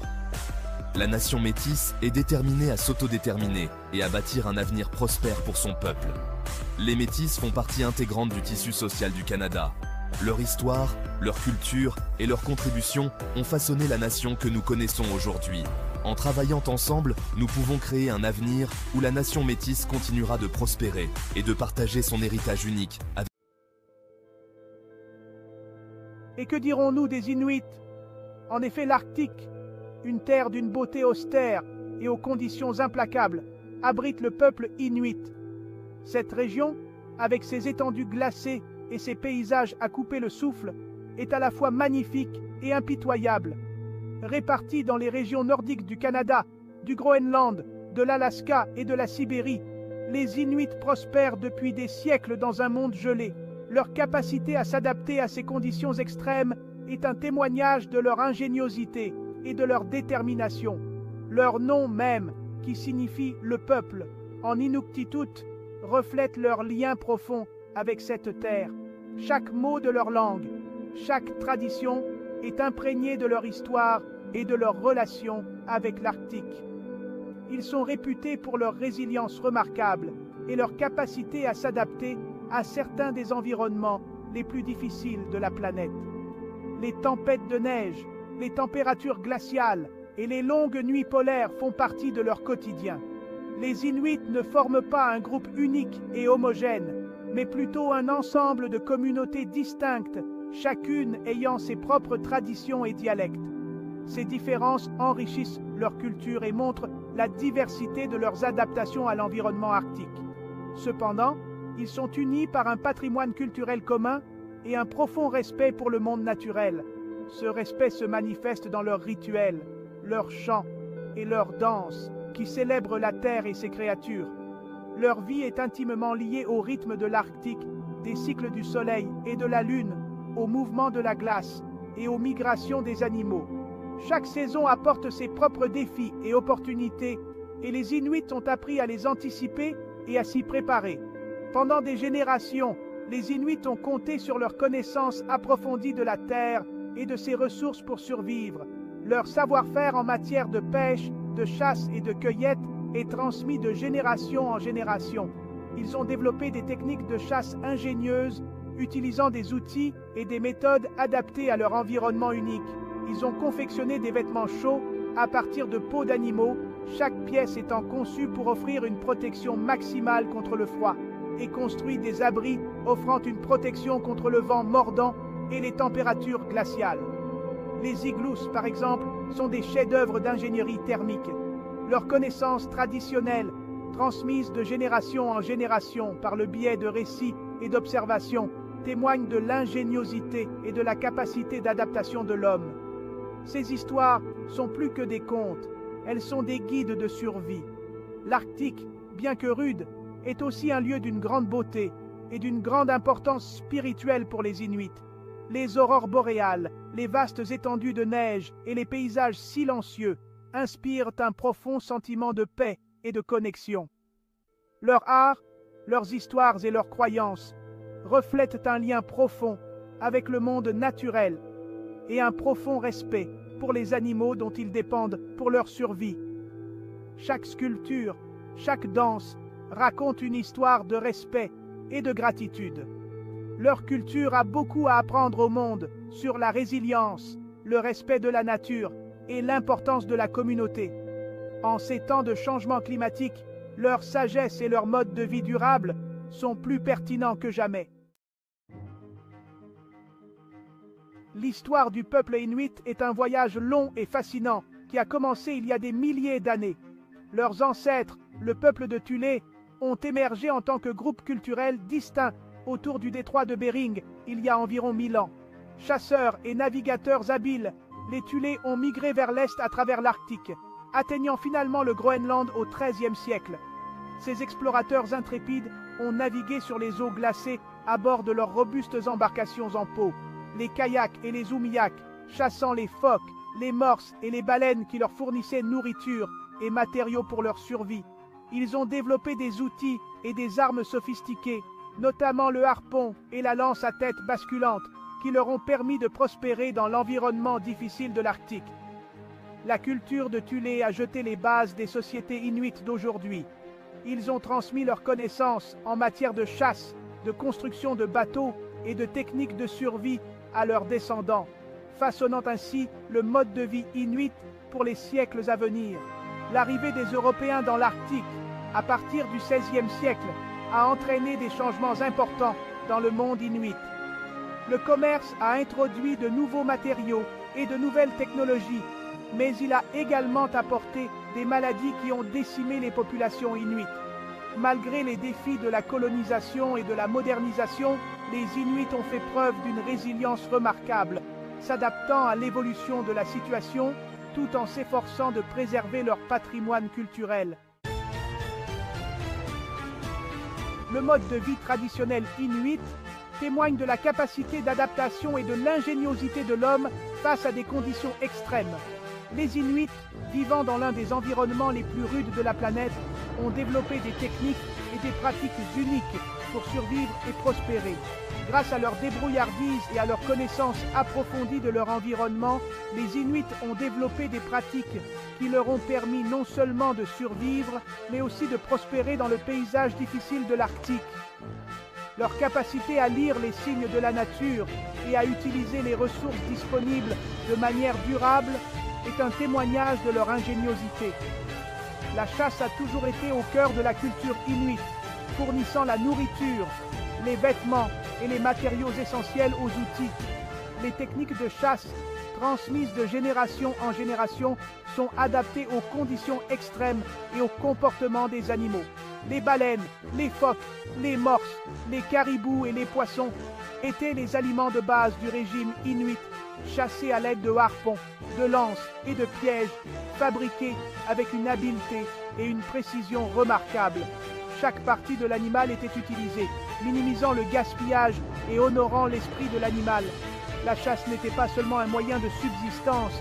La nation métisse est déterminée à s'autodéterminer et à bâtir un avenir prospère pour son peuple. Les métis font partie intégrante du tissu social du Canada. Leur histoire, leur culture et leurs contributions ont façonné la nation que nous connaissons aujourd'hui. En travaillant ensemble, nous pouvons créer un avenir où la nation métisse continuera de prospérer et de partager son héritage unique avec... Et que dirons-nous des Inuits? En effet, l'Arctique, une terre d'une beauté austère et aux conditions implacables, abrite le peuple Inuit. Cette région, avec ses étendues glacées et ses paysages à couper le souffle, est à la fois magnifique et impitoyable. Répartis dans les régions nordiques du Canada, du Groenland, de l'Alaska et de la Sibérie, les Inuits prospèrent depuis des siècles dans un monde gelé. Leur capacité à s'adapter à ces conditions extrêmes est un témoignage de leur ingéniosité et de leur détermination. Leur nom même, qui signifie « le peuple » en inuktitut, reflète leur lien profond avec cette terre. Chaque mot de leur langue, chaque tradition est imprégné de leur histoire et de leur relation avec l'Arctique. Ils sont réputés pour leur résilience remarquable et leur capacité à s'adapter à certains des environnements les plus difficiles de la planète. Les tempêtes de neige, les températures glaciales et les longues nuits polaires font partie de leur quotidien. Les Inuits ne forment pas un groupe unique et homogène, mais plutôt un ensemble de communautés distinctes, chacune ayant ses propres traditions et dialectes. Ces différences enrichissent leur culture et montrent la diversité de leurs adaptations à l'environnement arctique. Cependant, ils sont unis par un patrimoine culturel commun et un profond respect pour le monde naturel. Ce respect se manifeste dans leurs rituels, leurs chants et leurs danses qui célèbrent la terre et ses créatures. Leur vie est intimement liée au rythme de l'Arctique, des cycles du soleil et de la lune, au mouvement de la glace et aux migrations des animaux. Chaque saison apporte ses propres défis et opportunités, et les Inuits ont appris à les anticiper et à s'y préparer. Pendant des générations, les Inuits ont compté sur leur connaissance approfondie de la terre et de ses ressources pour survivre. Leur savoir-faire en matière de pêche, de chasse et de cueillette est transmis de génération en génération. Ils ont développé des techniques de chasse ingénieuses, utilisant des outils et des méthodes adaptées à leur environnement unique. Ils ont confectionné des vêtements chauds à partir de peaux d'animaux, chaque pièce étant conçue pour offrir une protection maximale contre le froid, et construit des abris offrant une protection contre le vent mordant et les températures glaciales. Les igloos, par exemple, sont des chefs-d'œuvre d'ingénierie thermique. Leurs connaissances traditionnelles, transmises de génération en génération par le biais de récits et d'observations, témoignent de l'ingéniosité et de la capacité d'adaptation de l'homme. Ces histoires sont plus que des contes, elles sont des guides de survie. L'Arctique, bien que rude, est aussi un lieu d'une grande beauté et d'une grande importance spirituelle pour les Inuits. Les aurores boréales, les vastes étendues de neige et les paysages silencieux inspirent un profond sentiment de paix et de connexion. Leur art, leurs histoires et leurs croyances reflètent un lien profond avec le monde naturel et un profond respect pour les animaux dont ils dépendent pour leur survie. Chaque sculpture, chaque danse raconte une histoire de respect et de gratitude. Leur culture a beaucoup à apprendre au monde sur la résilience, le respect de la nature et l'importance de la communauté. En ces temps de changement climatique, leur sagesse et leur mode de vie durable sont plus pertinents que jamais. L'histoire du peuple inuit est un voyage long et fascinant qui a commencé il y a des milliers d'années. Leurs ancêtres, le peuple de Thulé, ont émergé en tant que groupe culturel distinct autour du détroit de Bering il y a environ 1000 ans. Chasseurs et navigateurs habiles, les Thulés ont migré vers l'est à travers l'Arctique, atteignant finalement le Groenland au XIIIe siècle. Ces explorateurs intrépides ont navigué sur les eaux glacées à bord de leurs robustes embarcations en peau, les kayaks et les oumiaks, chassant les phoques, les morses et les baleines qui leur fournissaient nourriture et matériaux pour leur survie. Ils ont développé des outils et des armes sophistiquées, notamment le harpon et la lance à tête basculante, qui leur ont permis de prospérer dans l'environnement difficile de l'Arctique. La culture de Thulé a jeté les bases des sociétés inuites d'aujourd'hui. Ils ont transmis leurs connaissances en matière de chasse, de construction de bateaux et de techniques de survie à leurs descendants, façonnant ainsi le mode de vie inuit pour les siècles à venir. L'arrivée des Européens dans l'Arctique, à partir du XVIe siècle, a entraîné des changements importants dans le monde inuit. Le commerce a introduit de nouveaux matériaux et de nouvelles technologies, mais il a également apporté des maladies qui ont décimé les populations inuites. Malgré les défis de la colonisation et de la modernisation, les Inuits ont fait preuve d'une résilience remarquable, s'adaptant à l'évolution de la situation tout en s'efforçant de préserver leur patrimoine culturel. Le mode de vie traditionnel inuit témoigne de la capacité d'adaptation et de l'ingéniosité de l'homme face à des conditions extrêmes. Les Inuits, vivant dans l'un des environnements les plus rudes de la planète, ont développé des techniques et des pratiques uniques pour survivre et prospérer. Grâce à leur débrouillardise et à leur connaissance approfondie de leur environnement, les Inuits ont développé des pratiques qui leur ont permis non seulement de survivre, mais aussi de prospérer dans le paysage difficile de l'Arctique. Leur capacité à lire les signes de la nature et à utiliser les ressources disponibles de manière durable est un témoignage de leur ingéniosité. La chasse a toujours été au cœur de la culture inuite, fournissant la nourriture, les vêtements et les matériaux essentiels aux outils. Les techniques de chasse, transmises de génération en génération, sont adaptées aux conditions extrêmes et au comportement des animaux. Les baleines, les phoques, les morses, les caribous et les poissons étaient les aliments de base du régime inuit, chassés à l'aide de harpons, de lances et de pièges, fabriqués avec une habileté et une précision remarquables. Chaque partie de l'animal était utilisée, minimisant le gaspillage et honorant l'esprit de l'animal. La chasse n'était pas seulement un moyen de subsistance,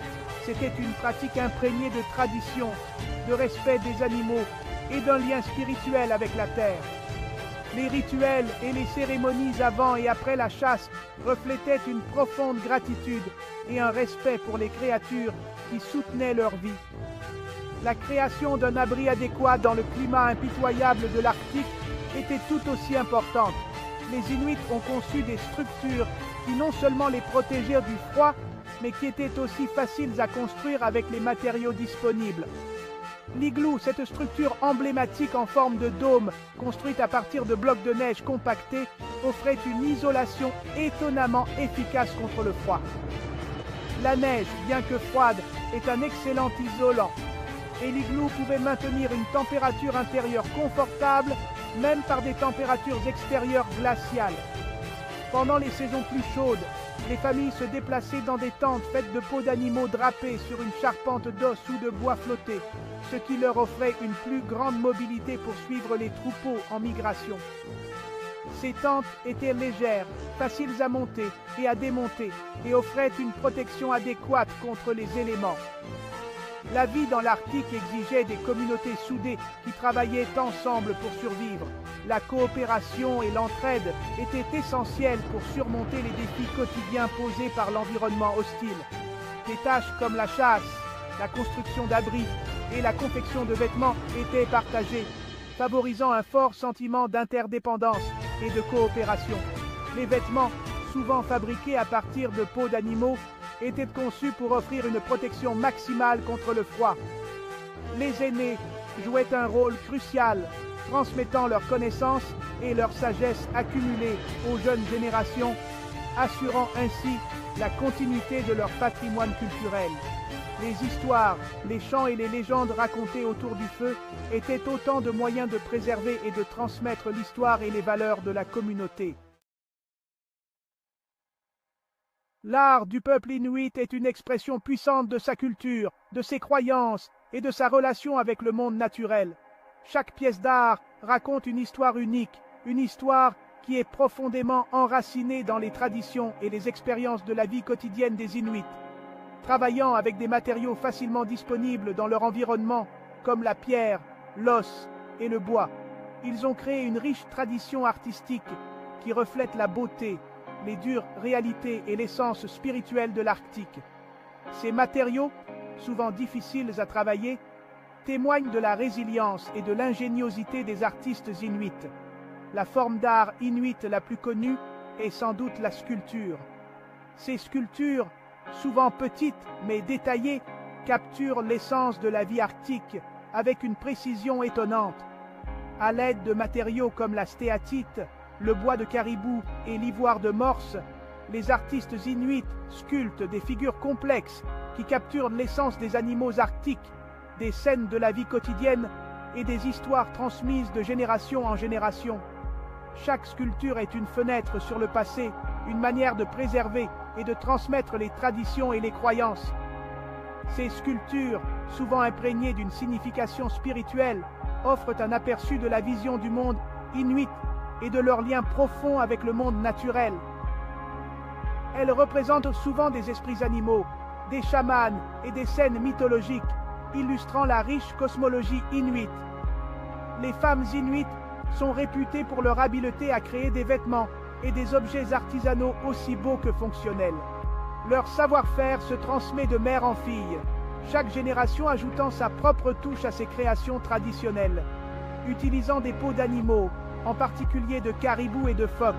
c'était une pratique imprégnée de tradition, de respect des animaux et d'un lien spirituel avec la terre. Les rituels et les cérémonies avant et après la chasse reflétaient une profonde gratitude et un respect pour les créatures qui soutenaient leur vie. La création d'un abri adéquat dans le climat impitoyable de l'Arctique était tout aussi importante. Les Inuits ont conçu des structures qui non seulement les protégeaient du froid, mais qui étaient aussi faciles à construire avec les matériaux disponibles. L'igloo, cette structure emblématique en forme de dôme, construite à partir de blocs de neige compactés, offrait une isolation étonnamment efficace contre le froid. La neige, bien que froide, est un excellent isolant, et l'igloo pouvait maintenir une température intérieure confortable, même par des températures extérieures glaciales. Pendant les saisons plus chaudes, les familles se déplaçaient dans des tentes faites de peaux d'animaux drapées sur une charpente d'os ou de bois flotté, ce qui leur offrait une plus grande mobilité pour suivre les troupeaux en migration. Ces tentes étaient légères, faciles à monter et à démonter, et offraient une protection adéquate contre les éléments. La vie dans l'Arctique exigeait des communautés soudées qui travaillaient ensemble pour survivre. La coopération et l'entraide étaient essentielles pour surmonter les défis quotidiens posés par l'environnement hostile. Des tâches comme la chasse, la construction d'abris et la confection de vêtements étaient partagées, favorisant un fort sentiment d'interdépendance et de coopération. Les vêtements, souvent fabriqués à partir de peaux d'animaux, étaient conçus pour offrir une protection maximale contre le froid. Les aînés jouaient un rôle crucial, transmettant leurs connaissances et leur sagesse accumulées aux jeunes générations, assurant ainsi la continuité de leur patrimoine culturel. Les histoires, les chants et les légendes racontées autour du feu étaient autant de moyens de préserver et de transmettre l'histoire et les valeurs de la communauté. L'art du peuple inuit est une expression puissante de sa culture, de ses croyances et de sa relation avec le monde naturel. Chaque pièce d'art raconte une histoire unique, une histoire qui est profondément enracinée dans les traditions et les expériences de la vie quotidienne des Inuits. Travaillant avec des matériaux facilement disponibles dans leur environnement, comme la pierre, l'os et le bois, ils ont créé une riche tradition artistique qui reflète la beauté, les dures réalités et l'essence spirituelle de l'Arctique. Ces matériaux, souvent difficiles à travailler, témoignent de la résilience et de l'ingéniosité des artistes inuits. La forme d'art inuite la plus connue est sans doute la sculpture. Ces sculptures, souvent petites mais détaillées, capturent l'essence de la vie arctique avec une précision étonnante. À l'aide de matériaux comme la stéatite, le bois de caribou et l'ivoire de morse, les artistes inuits sculptent des figures complexes qui capturent l'essence des animaux arctiques, des scènes de la vie quotidienne et des histoires transmises de génération en génération. Chaque sculpture est une fenêtre sur le passé, une manière de préserver et de transmettre les traditions et les croyances. Ces sculptures, souvent imprégnées d'une signification spirituelle, offrent un aperçu de la vision du monde inuit et de leur lien profond avec le monde naturel. Elles représentent souvent des esprits animaux, des chamans et des scènes mythologiques, illustrant la riche cosmologie inuite. Les femmes inuites sont réputées pour leur habileté à créer des vêtements et des objets artisanaux aussi beaux que fonctionnels. Leur savoir-faire se transmet de mère en fille, chaque génération ajoutant sa propre touche à ses créations traditionnelles. Utilisant des peaux d'animaux, en particulier de caribou et de phoques,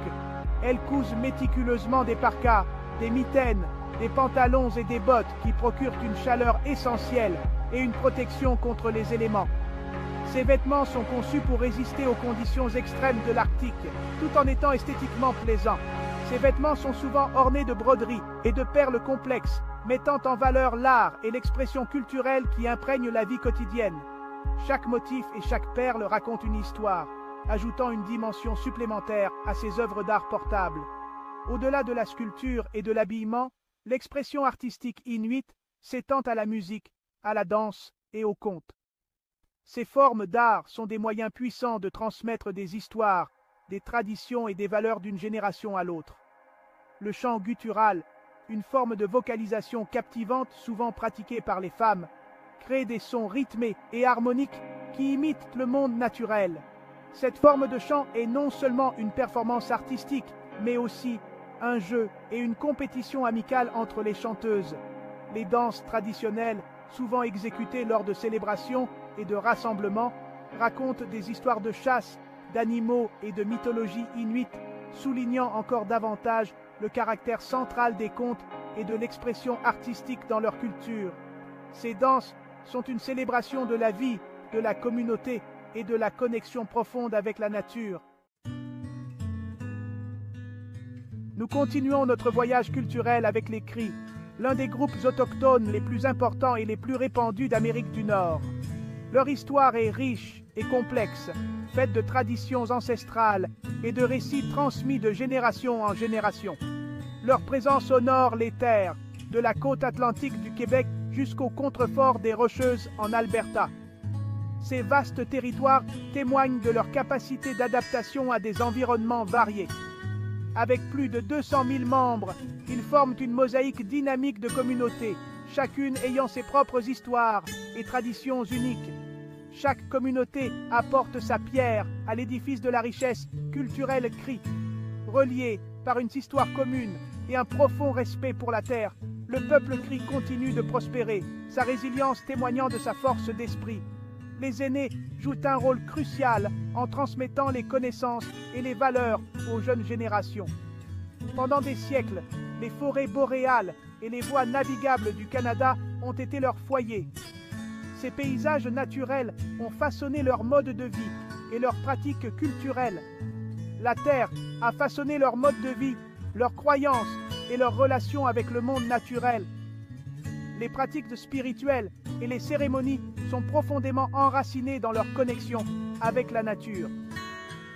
elles cousent méticuleusement des parkas, des mitaines, des pantalons et des bottes qui procurent une chaleur essentielle et une protection contre les éléments. Ces vêtements sont conçus pour résister aux conditions extrêmes de l'Arctique, tout en étant esthétiquement plaisants. Ces vêtements sont souvent ornés de broderies et de perles complexes, mettant en valeur l'art et l'expression culturelle qui imprègnent la vie quotidienne. Chaque motif et chaque perle raconte une histoire, ajoutant une dimension supplémentaire à ces œuvres d'art portables. Au-delà de la sculpture et de l'habillement, l'expression artistique inuite s'étend à la musique, à la danse et au conte. Ces formes d'art sont des moyens puissants de transmettre des histoires, des traditions et des valeurs d'une génération à l'autre. Le chant guttural, une forme de vocalisation captivante souvent pratiquée par les femmes, crée des sons rythmés et harmoniques qui imitent le monde naturel. Cette forme de chant est non seulement une performance artistique, mais aussi un jeu et une compétition amicale entre les chanteuses. Les danses traditionnelles, souvent exécutées lors de célébrations et de rassemblements, racontent des histoires de chasse, d'animaux et de mythologie inuite, soulignant encore davantage le caractère central des contes et de l'expression artistique dans leur culture. Ces danses sont une célébration de la vie, de la communauté et de la connexion profonde avec la nature. Nous continuons notre voyage culturel avec les Cris, l'un des groupes autochtones les plus importants et les plus répandus d'Amérique du Nord. Leur histoire est riche et complexe, faite de traditions ancestrales et de récits transmis de génération en génération. Leur présence honore les terres, de la côte atlantique du Québec jusqu'au contrefort des Rocheuses en Alberta. Ces vastes territoires témoignent de leur capacité d'adaptation à des environnements variés. Avec plus de 200 000 membres, ils forment une mosaïque dynamique de communautés, chacune ayant ses propres histoires et traditions uniques. Chaque communauté apporte sa pierre à l'édifice de la richesse culturelle Cri. Relié par une histoire commune et un profond respect pour la terre, le peuple Cri continue de prospérer, sa résilience témoignant de sa force d'esprit. Les aînés jouent un rôle crucial en transmettant les connaissances et les valeurs aux jeunes générations. Pendant des siècles, les forêts boréales et les voies navigables du Canada ont été leur foyer. Ces paysages naturels ont façonné leur mode de vie et leurs pratiques culturelles. La terre a façonné leur mode de vie, leurs croyances et leurs relations avec le monde naturel. Les pratiques spirituelles et les cérémonies sont profondément enracinées dans leur connexion avec la nature.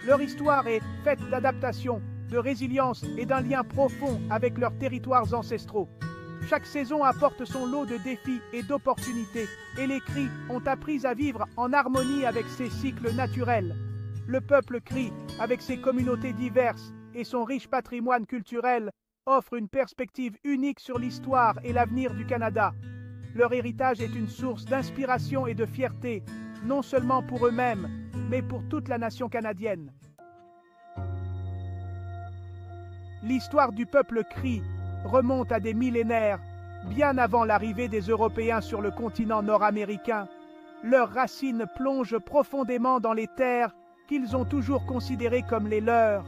Leur histoire est faite d'adaptation, de résilience et d'un lien profond avec leurs territoires ancestraux. Chaque saison apporte son lot de défis et d'opportunités, et les Cris ont appris à vivre en harmonie avec ces cycles naturels. Le peuple Cri, avec ses communautés diverses et son riche patrimoine culturel, offre une perspective unique sur l'histoire et l'avenir du Canada. Leur héritage est une source d'inspiration et de fierté, non seulement pour eux-mêmes, mais pour toute la nation canadienne. L'histoire du peuple Cri remonte à des millénaires, bien avant l'arrivée des Européens sur le continent nord-américain. Leurs racines plongent profondément dans les terres qu'ils ont toujours considérées comme les leurs.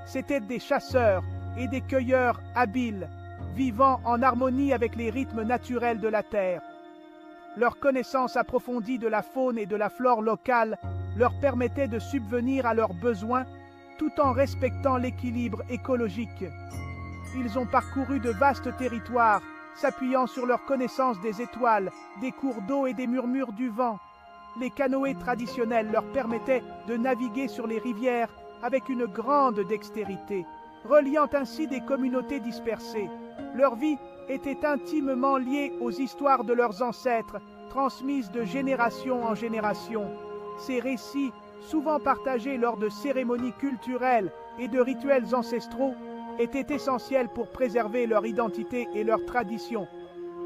C'étaient des chasseurs et des cueilleurs habiles, vivant en harmonie avec les rythmes naturels de la terre. Leur connaissance approfondie de la faune et de la flore locale leur permettait de subvenir à leurs besoins tout en respectant l'équilibre écologique. Ils ont parcouru de vastes territoires, s'appuyant sur leur connaissance des étoiles, des cours d'eau et des murmures du vent. Les canoës traditionnels leur permettaient de naviguer sur les rivières avec une grande dextérité, reliant ainsi des communautés dispersées. Leur vie était intimement liée aux histoires de leurs ancêtres, transmises de génération en génération. Ces récits, souvent partagés lors de cérémonies culturelles et de rituels ancestraux, étaient essentiels pour préserver leur identité et leurs traditions.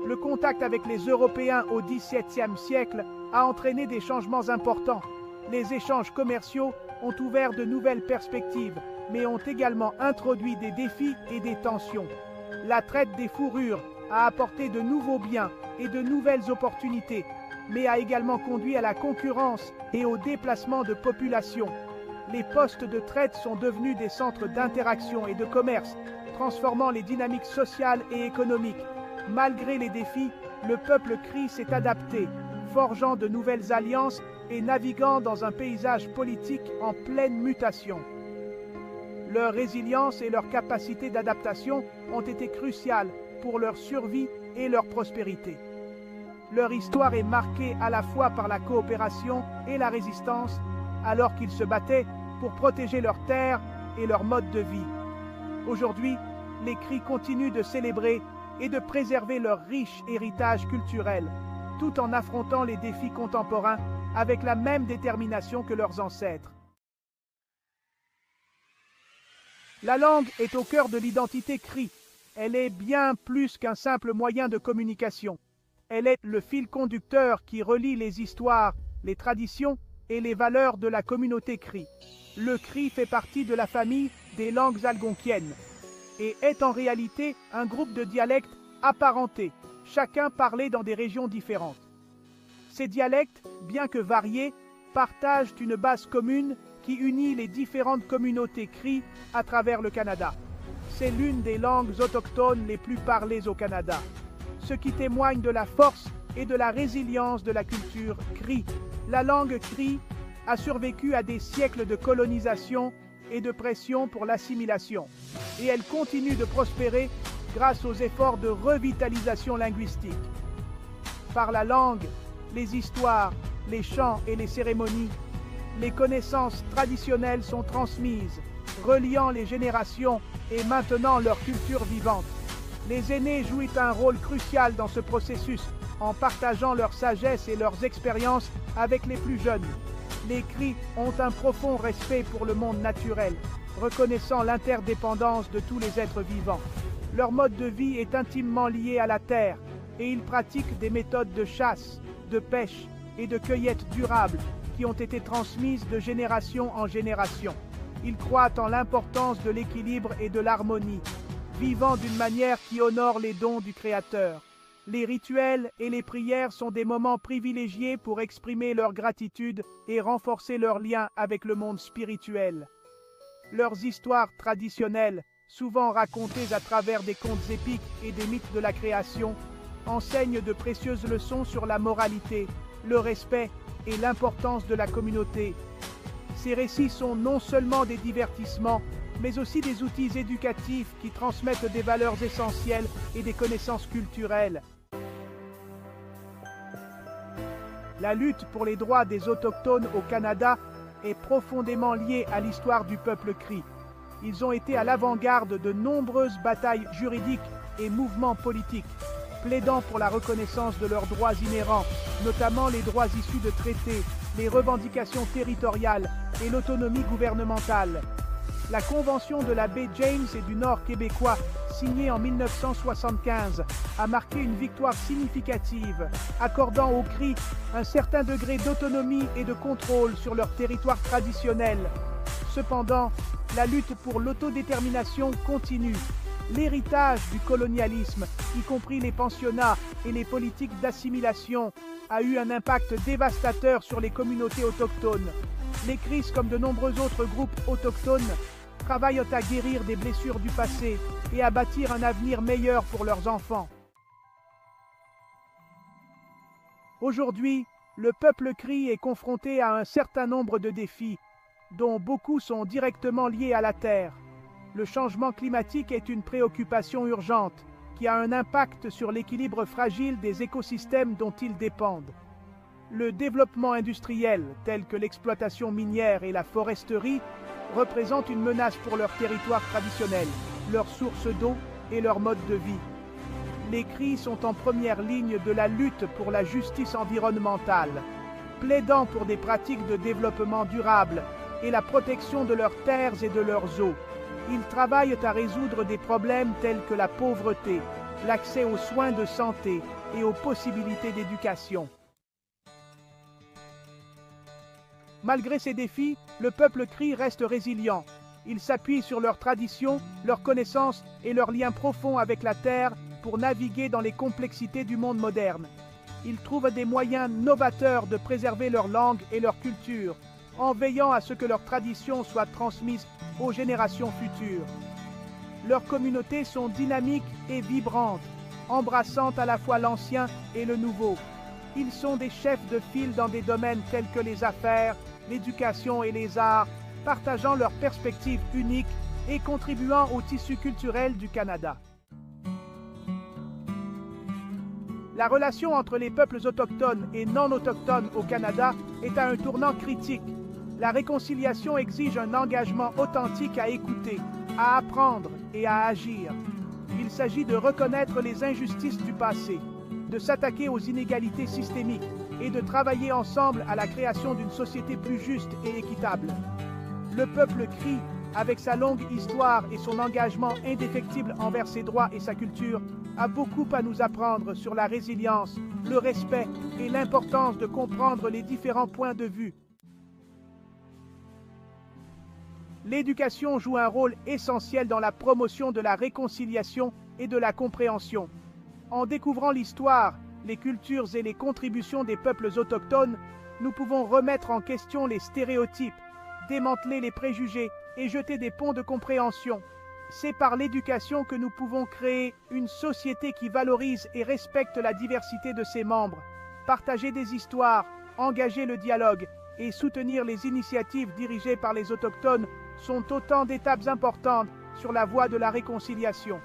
Le contact avec les Européens au XVIIe siècle a entraîné des changements importants. Les échanges commerciaux ont ouvert de nouvelles perspectives, mais ont également introduit des défis et des tensions. La traite des fourrures a apporté de nouveaux biens et de nouvelles opportunités, mais a également conduit à la concurrence et au déplacement de populations. Les postes de traite sont devenus des centres d'interaction et de commerce, transformant les dynamiques sociales et économiques. Malgré les défis, le peuple Cri s'est adapté, forgeant de nouvelles alliances et naviguant dans un paysage politique en pleine mutation. Leur résilience et leur capacité d'adaptation ont été cruciales pour leur survie et leur prospérité. Leur histoire est marquée à la fois par la coopération et la résistance, alors qu'ils se battaient pour protéger leurs terres et leur mode de vie. Aujourd'hui, les Cris continuent de célébrer et de préserver leur riche héritage culturel, tout en affrontant les défis contemporains avec la même détermination que leurs ancêtres. La langue est au cœur de l'identité Cri. Elle est bien plus qu'un simple moyen de communication. Elle est le fil conducteur qui relie les histoires, les traditions et les valeurs de la communauté Cri. Le Cri fait partie de la famille des langues algonquiennes et est en réalité un groupe de dialectes apparentés, chacun parlé dans des régions différentes. Ces dialectes, bien que variés, partagent une base commune qui unit les différentes communautés Cri à travers le Canada. C'est l'une des langues autochtones les plus parlées au Canada, ce qui témoigne de la force et de la résilience de la culture Cri. La langue Cri a survécu à des siècles de colonisation et de pression pour l'assimilation, et elle continue de prospérer grâce aux efforts de revitalisation linguistique. Par la langue, les histoires, les chants et les cérémonies, les connaissances traditionnelles sont transmises, reliant les générations et maintenant leur culture vivante. Les aînés jouent un rôle crucial dans ce processus en partageant leur sagesse et leurs expériences avec les plus jeunes. Les Cris ont un profond respect pour le monde naturel, reconnaissant l'interdépendance de tous les êtres vivants. Leur mode de vie est intimement lié à la terre et ils pratiquent des méthodes de chasse, de pêche et de cueillette durables qui ont été transmises de génération en génération. Ils croient en l'importance de l'équilibre et de l'harmonie, vivant d'une manière qui honore les dons du Créateur. Les rituels et les prières sont des moments privilégiés pour exprimer leur gratitude et renforcer leur lien avec le monde spirituel. Leurs histoires traditionnelles, souvent racontées à travers des contes épiques et des mythes de la création, enseignent de précieuses leçons sur la moralité, le respect et l'importance de la communauté. Ces récits sont non seulement des divertissements, mais aussi des outils éducatifs qui transmettent des valeurs essentielles et des connaissances culturelles. La lutte pour les droits des Autochtones au Canada est profondément liée à l'histoire du peuple Cri. Ils ont été à l'avant-garde de nombreuses batailles juridiques et mouvements politiques, plaidant pour la reconnaissance de leurs droits inhérents, notamment les droits issus de traités, les revendications territoriales et l'autonomie gouvernementale. La Convention de la baie James et du Nord québécois, signée en 1975, a marqué une victoire significative, accordant aux Cris un certain degré d'autonomie et de contrôle sur leur territoire traditionnel. Cependant, la lutte pour l'autodétermination continue. L'héritage du colonialisme, y compris les pensionnats et les politiques d'assimilation, a eu un impact dévastateur sur les communautés autochtones. Les Cris, comme de nombreux autres groupes autochtones, travaillent à guérir des blessures du passé et à bâtir un avenir meilleur pour leurs enfants. Aujourd'hui, le peuple Cri est confronté à un certain nombre de défis, dont beaucoup sont directement liés à la terre. Le changement climatique est une préoccupation urgente qui a un impact sur l'équilibre fragile des écosystèmes dont ils dépendent. Le développement industriel, tel que l'exploitation minière et la foresterie, représente une menace pour leur territoire traditionnel, leurs sources d'eau et leur mode de vie. Les Cris sont en première ligne de la lutte pour la justice environnementale, plaidant pour des pratiques de développement durable et la protection de leurs terres et de leurs eaux. Ils travaillent à résoudre des problèmes tels que la pauvreté, l'accès aux soins de santé et aux possibilités d'éducation. Malgré ces défis, le peuple Cri reste résilient. Il s'appuie sur leurs traditions, leurs connaissances et leurs liens profonds avec la terre pour naviguer dans les complexités du monde moderne. Ils trouvent des moyens novateurs de préserver leur langue et leur culture, en veillant à ce que leurs traditions soient transmises aux générations futures. Leurs communautés sont dynamiques et vibrantes, embrassant à la fois l'ancien et le nouveau. Ils sont des chefs de file dans des domaines tels que les affaires, l'éducation et les arts, partageant leurs perspectives uniques et contribuant au tissu culturel du Canada. La relation entre les peuples autochtones et non autochtones au Canada est à un tournant critique. La réconciliation exige un engagement authentique à écouter, à apprendre et à agir. Il s'agit de reconnaître les injustices du passé, de s'attaquer aux inégalités systémiques et de travailler ensemble à la création d'une société plus juste et équitable. Le peuple Cri avec sa longue histoire et son engagement indéfectible envers ses droits et sa culture, a beaucoup à nous apprendre sur la résilience, le respect et l'importance de comprendre les différents points de vue. L'éducation joue un rôle essentiel dans la promotion de la réconciliation et de la compréhension. En découvrant l'histoire, les cultures et les contributions des peuples autochtones, nous pouvons remettre en question les stéréotypes, démanteler les préjugés et jeter des ponts de compréhension. C'est par l'éducation que nous pouvons créer une société qui valorise et respecte la diversité de ses membres, partager des histoires, engager le dialogue et soutenir les initiatives dirigées par les autochtones sont autant d'étapes importantes sur la voie de la réconciliation.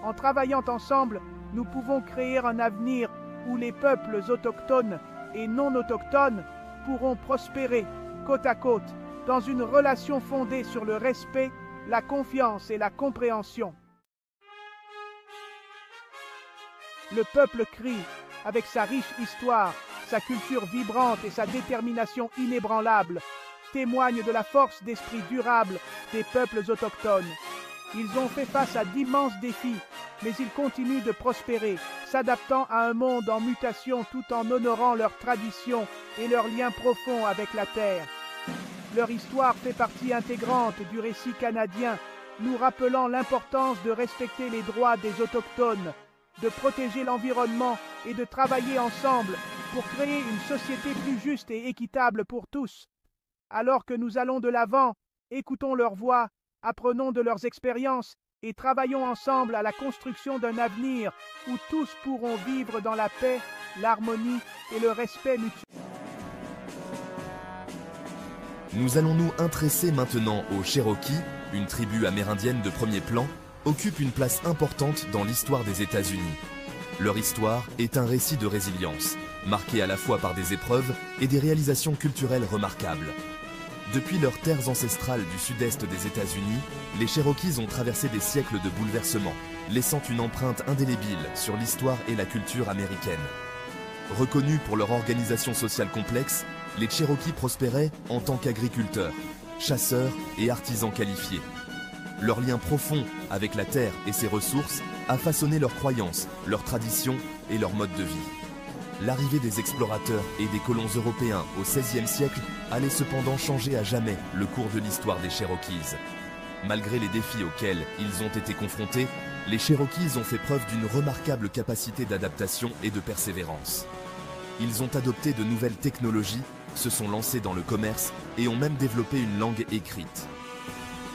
En travaillant ensemble, nous pouvons créer un avenir où les peuples autochtones et non autochtones pourront prospérer côte à côte dans une relation fondée sur le respect, la confiance et la compréhension. Le peuple crie, avec sa riche histoire, sa culture vibrante et sa détermination inébranlable, témoigne de la force d'esprit durable des peuples autochtones. Ils ont fait face à d'immenses défis, mais ils continuent de prospérer, s'adaptant à un monde en mutation tout en honorant leurs traditions et leurs liens profonds avec la terre. Leur histoire fait partie intégrante du récit canadien, nous rappelant l'importance de respecter les droits des autochtones, de protéger l'environnement et de travailler ensemble pour créer une société plus juste et équitable pour tous. Alors que nous allons de l'avant, écoutons leur voix, apprenons de leurs expériences et travaillons ensemble à la construction d'un avenir où tous pourront vivre dans la paix, l'harmonie et le respect mutuel. Nous allons nous intéresser maintenant aux Cherokees, une tribu amérindienne de premier plan, occupe une place importante dans l'histoire des États-Unis. Leur histoire est un récit de résilience, marqué à la fois par des épreuves et des réalisations culturelles remarquables. Depuis leurs terres ancestrales du sud-est des États-Unis, les Cherokees ont traversé des siècles de bouleversements, laissant une empreinte indélébile sur l'histoire et la culture américaine. Reconnus pour leur organisation sociale complexe, les Cherokees prospéraient en tant qu'agriculteurs, chasseurs et artisans qualifiés. Leur lien profond avec la terre et ses ressources a façonné leurs croyances, leurs traditions et leur mode de vie. L'arrivée des explorateurs et des colons européens au XVIe siècle allait cependant changer à jamais le cours de l'histoire des Cherokees. Malgré les défis auxquels ils ont été confrontés, les Cherokees ont fait preuve d'une remarquable capacité d'adaptation et de persévérance. Ils ont adopté de nouvelles technologies, se sont lancés dans le commerce et ont même développé une langue écrite.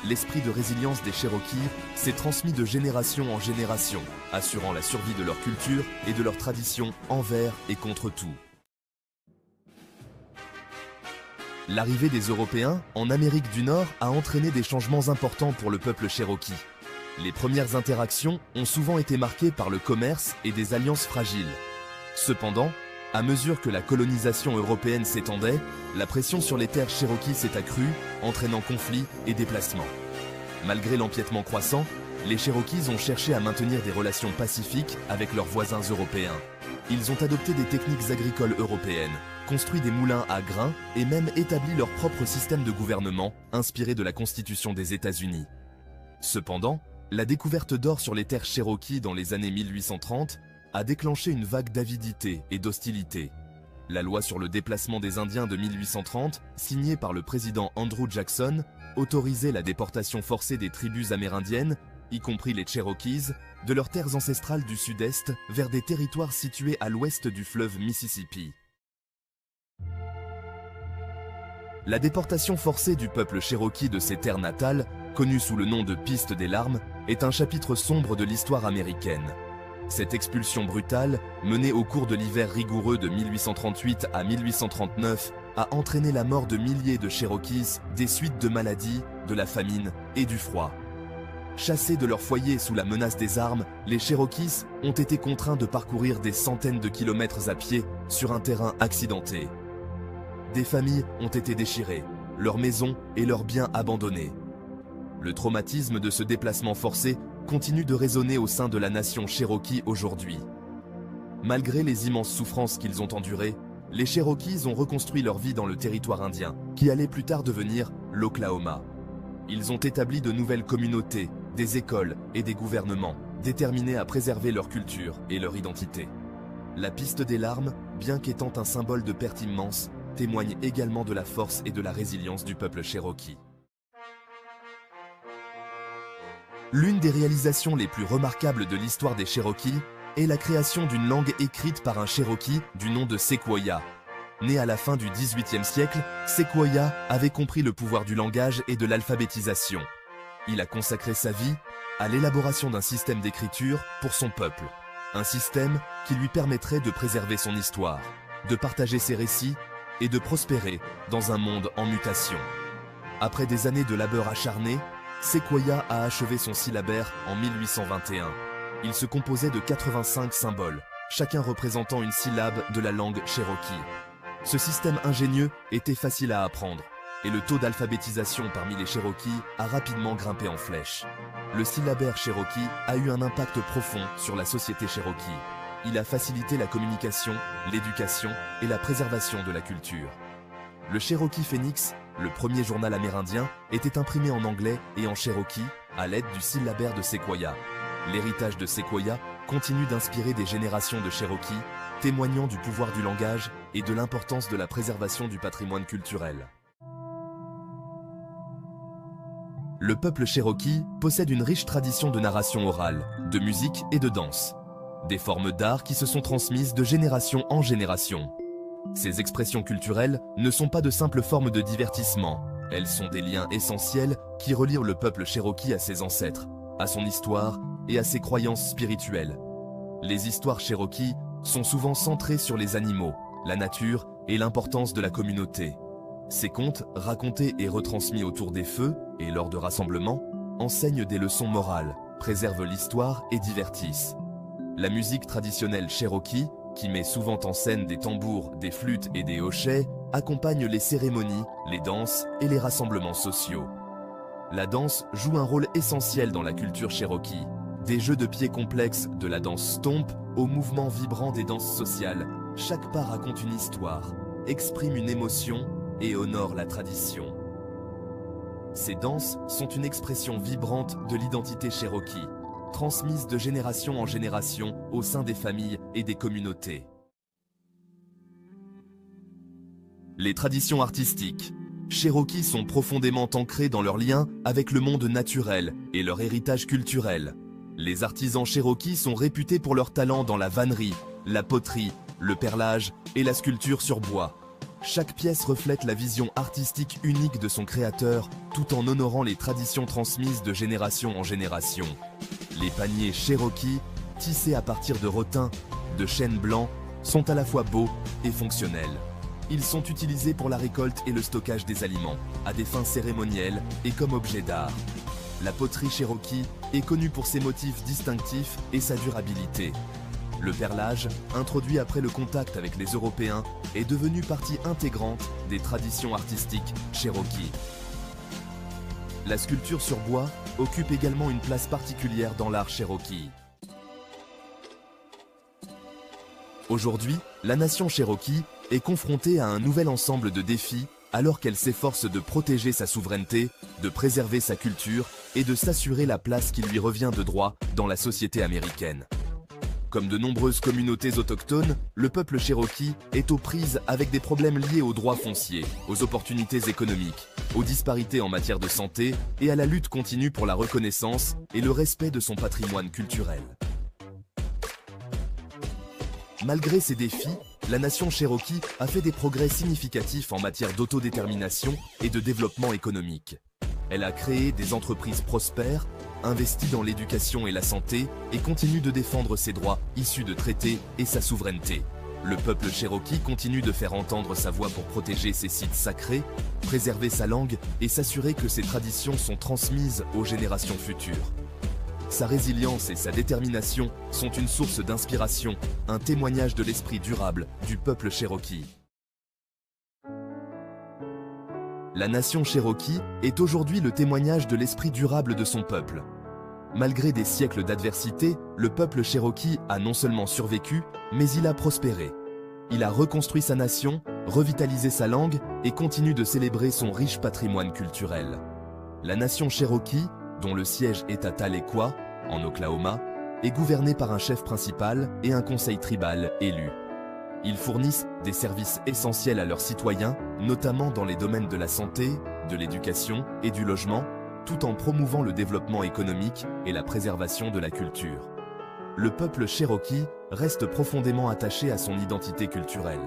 L'esprit de résilience des Cherokees s'est transmis de génération en génération, assurant la survie de leur culture et de leurs traditions envers et contre tout. L'arrivée des Européens en Amérique du Nord a entraîné des changements importants pour le peuple Cherokee. Les premières interactions ont souvent été marquées par le commerce et des alliances fragiles. Cependant, à mesure que la colonisation européenne s'étendait, la pression sur les terres Cherokees s'est accrue, entraînant conflits et déplacements. Malgré l'empiètement croissant, les Cherokees ont cherché à maintenir des relations pacifiques avec leurs voisins européens. Ils ont adopté des techniques agricoles européennes, construit des moulins à grains et même établi leur propre système de gouvernement inspiré de la Constitution des États-Unis. Cependant, la découverte d'or sur les terres Cherokees dans les années 1830 a déclenché une vague d'avidité et d'hostilité. La loi sur le déplacement des Indiens de 1830, signée par le président Andrew Jackson, autorisait la déportation forcée des tribus amérindiennes, y compris les Cherokees, de leurs terres ancestrales du sud-est vers des territoires situés à l'ouest du fleuve Mississippi. La déportation forcée du peuple Cherokee de ses terres natales, connue sous le nom de Piste des larmes, est un chapitre sombre de l'histoire américaine. Cette expulsion brutale, menée au cours de l'hiver rigoureux de 1838 à 1839, a entraîné la mort de milliers de Cherokees des suites de maladies, de la famine et du froid. Chassés de leur foyer sous la menace des armes, les Cherokees ont été contraints de parcourir des centaines de kilomètres à pied sur un terrain accidenté. Des familles ont été déchirées, leurs maisons et leurs biens abandonnés. Le traumatisme de ce déplacement forcé continue de résonner au sein de la nation Cherokee aujourd'hui. Malgré les immenses souffrances qu'ils ont endurées, les Cherokees ont reconstruit leur vie dans le territoire indien, qui allait plus tard devenir l'Oklahoma. Ils ont établi de nouvelles communautés, des écoles et des gouvernements, déterminés à préserver leur culture et leur identité. La piste des larmes, bien qu'étant un symbole de perte immense, témoigne également de la force et de la résilience du peuple Cherokee. L'une des réalisations les plus remarquables de l'histoire des Cherokees est la création d'une langue écrite par un Cherokee du nom de Sequoyah. Né à la fin du XVIIIe siècle, Sequoyah avait compris le pouvoir du langage et de l'alphabétisation. Il a consacré sa vie à l'élaboration d'un système d'écriture pour son peuple. Un système qui lui permettrait de préserver son histoire, de partager ses récits et de prospérer dans un monde en mutation. Après des années de labeur acharné, Sequoyah a achevé son syllabaire en 1821. Il se composait de 85 symboles, chacun représentant une syllabe de la langue Cherokee. Ce système ingénieux était facile à apprendre, et le taux d'alphabétisation parmi les Cherokees a rapidement grimpé en flèche. Le syllabaire Cherokee a eu un impact profond sur la société Cherokee. Il a facilité la communication, l'éducation et la préservation de la culture. Le Cherokee Phoenix, le premier journal amérindien, était imprimé en anglais et en Cherokee à l'aide du syllabaire de Sequoyah. L'héritage de Sequoyah continue d'inspirer des générations de Cherokees, témoignant du pouvoir du langage et de l'importance de la préservation du patrimoine culturel. Le peuple Cherokee possède une riche tradition de narration orale, de musique et de danse. Des formes d'art qui se sont transmises de génération en génération. Ces expressions culturelles ne sont pas de simples formes de divertissement, elles sont des liens essentiels qui relient le peuple Cherokee à ses ancêtres, à son histoire et à ses croyances spirituelles. Les histoires Cherokee sont souvent centrées sur les animaux, la nature et l'importance de la communauté. Ces contes, racontés et retransmis autour des feux et lors de rassemblements, enseignent des leçons morales, préservent l'histoire et divertissent. La musique traditionnelle Cherokee, qui met souvent en scène des tambours, des flûtes et des hochets, accompagne les cérémonies, les danses et les rassemblements sociaux. La danse joue un rôle essentiel dans la culture Cherokee. Des jeux de pieds complexes de la danse stomp aux mouvements vibrants des danses sociales, chaque pas raconte une histoire, exprime une émotion et honore la tradition. Ces danses sont une expression vibrante de l'identité Cherokee, transmise de génération en génération au sein des familles et des communautés. Les traditions artistiques Cherokee sont profondément ancrées dans leur lien avec le monde naturel et leur héritage culturel. Les artisans Cherokee sont réputés pour leur talent dans la vannerie, la poterie, le perlage et la sculpture sur bois. Chaque pièce reflète la vision artistique unique de son créateur, tout en honorant les traditions transmises de génération en génération. Les paniers Cherokee, tissés à partir de rotin, de chêne blanc, sont à la fois beaux et fonctionnels. Ils sont utilisés pour la récolte et le stockage des aliments, à des fins cérémonielles et comme objets d'art. La poterie Cherokee est connue pour ses motifs distinctifs et sa durabilité. Le perlage, introduit après le contact avec les Européens, est devenu partie intégrante des traditions artistiques Cherokee. La sculpture sur bois occupe également une place particulière dans l'art Cherokee. Aujourd'hui, la nation Cherokee est confrontée à un nouvel ensemble de défis alors qu'elle s'efforce de protéger sa souveraineté, de préserver sa culture et de s'assurer la place qui lui revient de droit dans la société américaine. Comme de nombreuses communautés autochtones, le peuple Cherokee est aux prises avec des problèmes liés aux droits fonciers, aux opportunités économiques, aux disparités en matière de santé et à la lutte continue pour la reconnaissance et le respect de son patrimoine culturel. Malgré ces défis, la nation Cherokee a fait des progrès significatifs en matière d'autodétermination et de développement économique. Elle a créé des entreprises prospères, investi dans l'éducation et la santé et continue de défendre ses droits issus de traités et sa souveraineté. Le peuple Cherokee continue de faire entendre sa voix pour protéger ses sites sacrés, préserver sa langue et s'assurer que ses traditions sont transmises aux générations futures. Sa résilience et sa détermination sont une source d'inspiration, un témoignage de l'esprit durable du peuple Cherokee. La nation Cherokee est aujourd'hui le témoignage de l'esprit durable de son peuple. Malgré des siècles d'adversité, le peuple Cherokee a non seulement survécu, mais il a prospéré. Il a reconstruit sa nation, revitalisé sa langue et continue de célébrer son riche patrimoine culturel. La nation Cherokee, dont le siège est à Tahlequah, en Oklahoma, est gouvernée par un chef principal et un conseil tribal élu. Ils fournissent des services essentiels à leurs citoyens, notamment dans les domaines de la santé, de l'éducation et du logement, tout en promouvant le développement économique et la préservation de la culture. Le peuple Cherokee reste profondément attaché à son identité culturelle.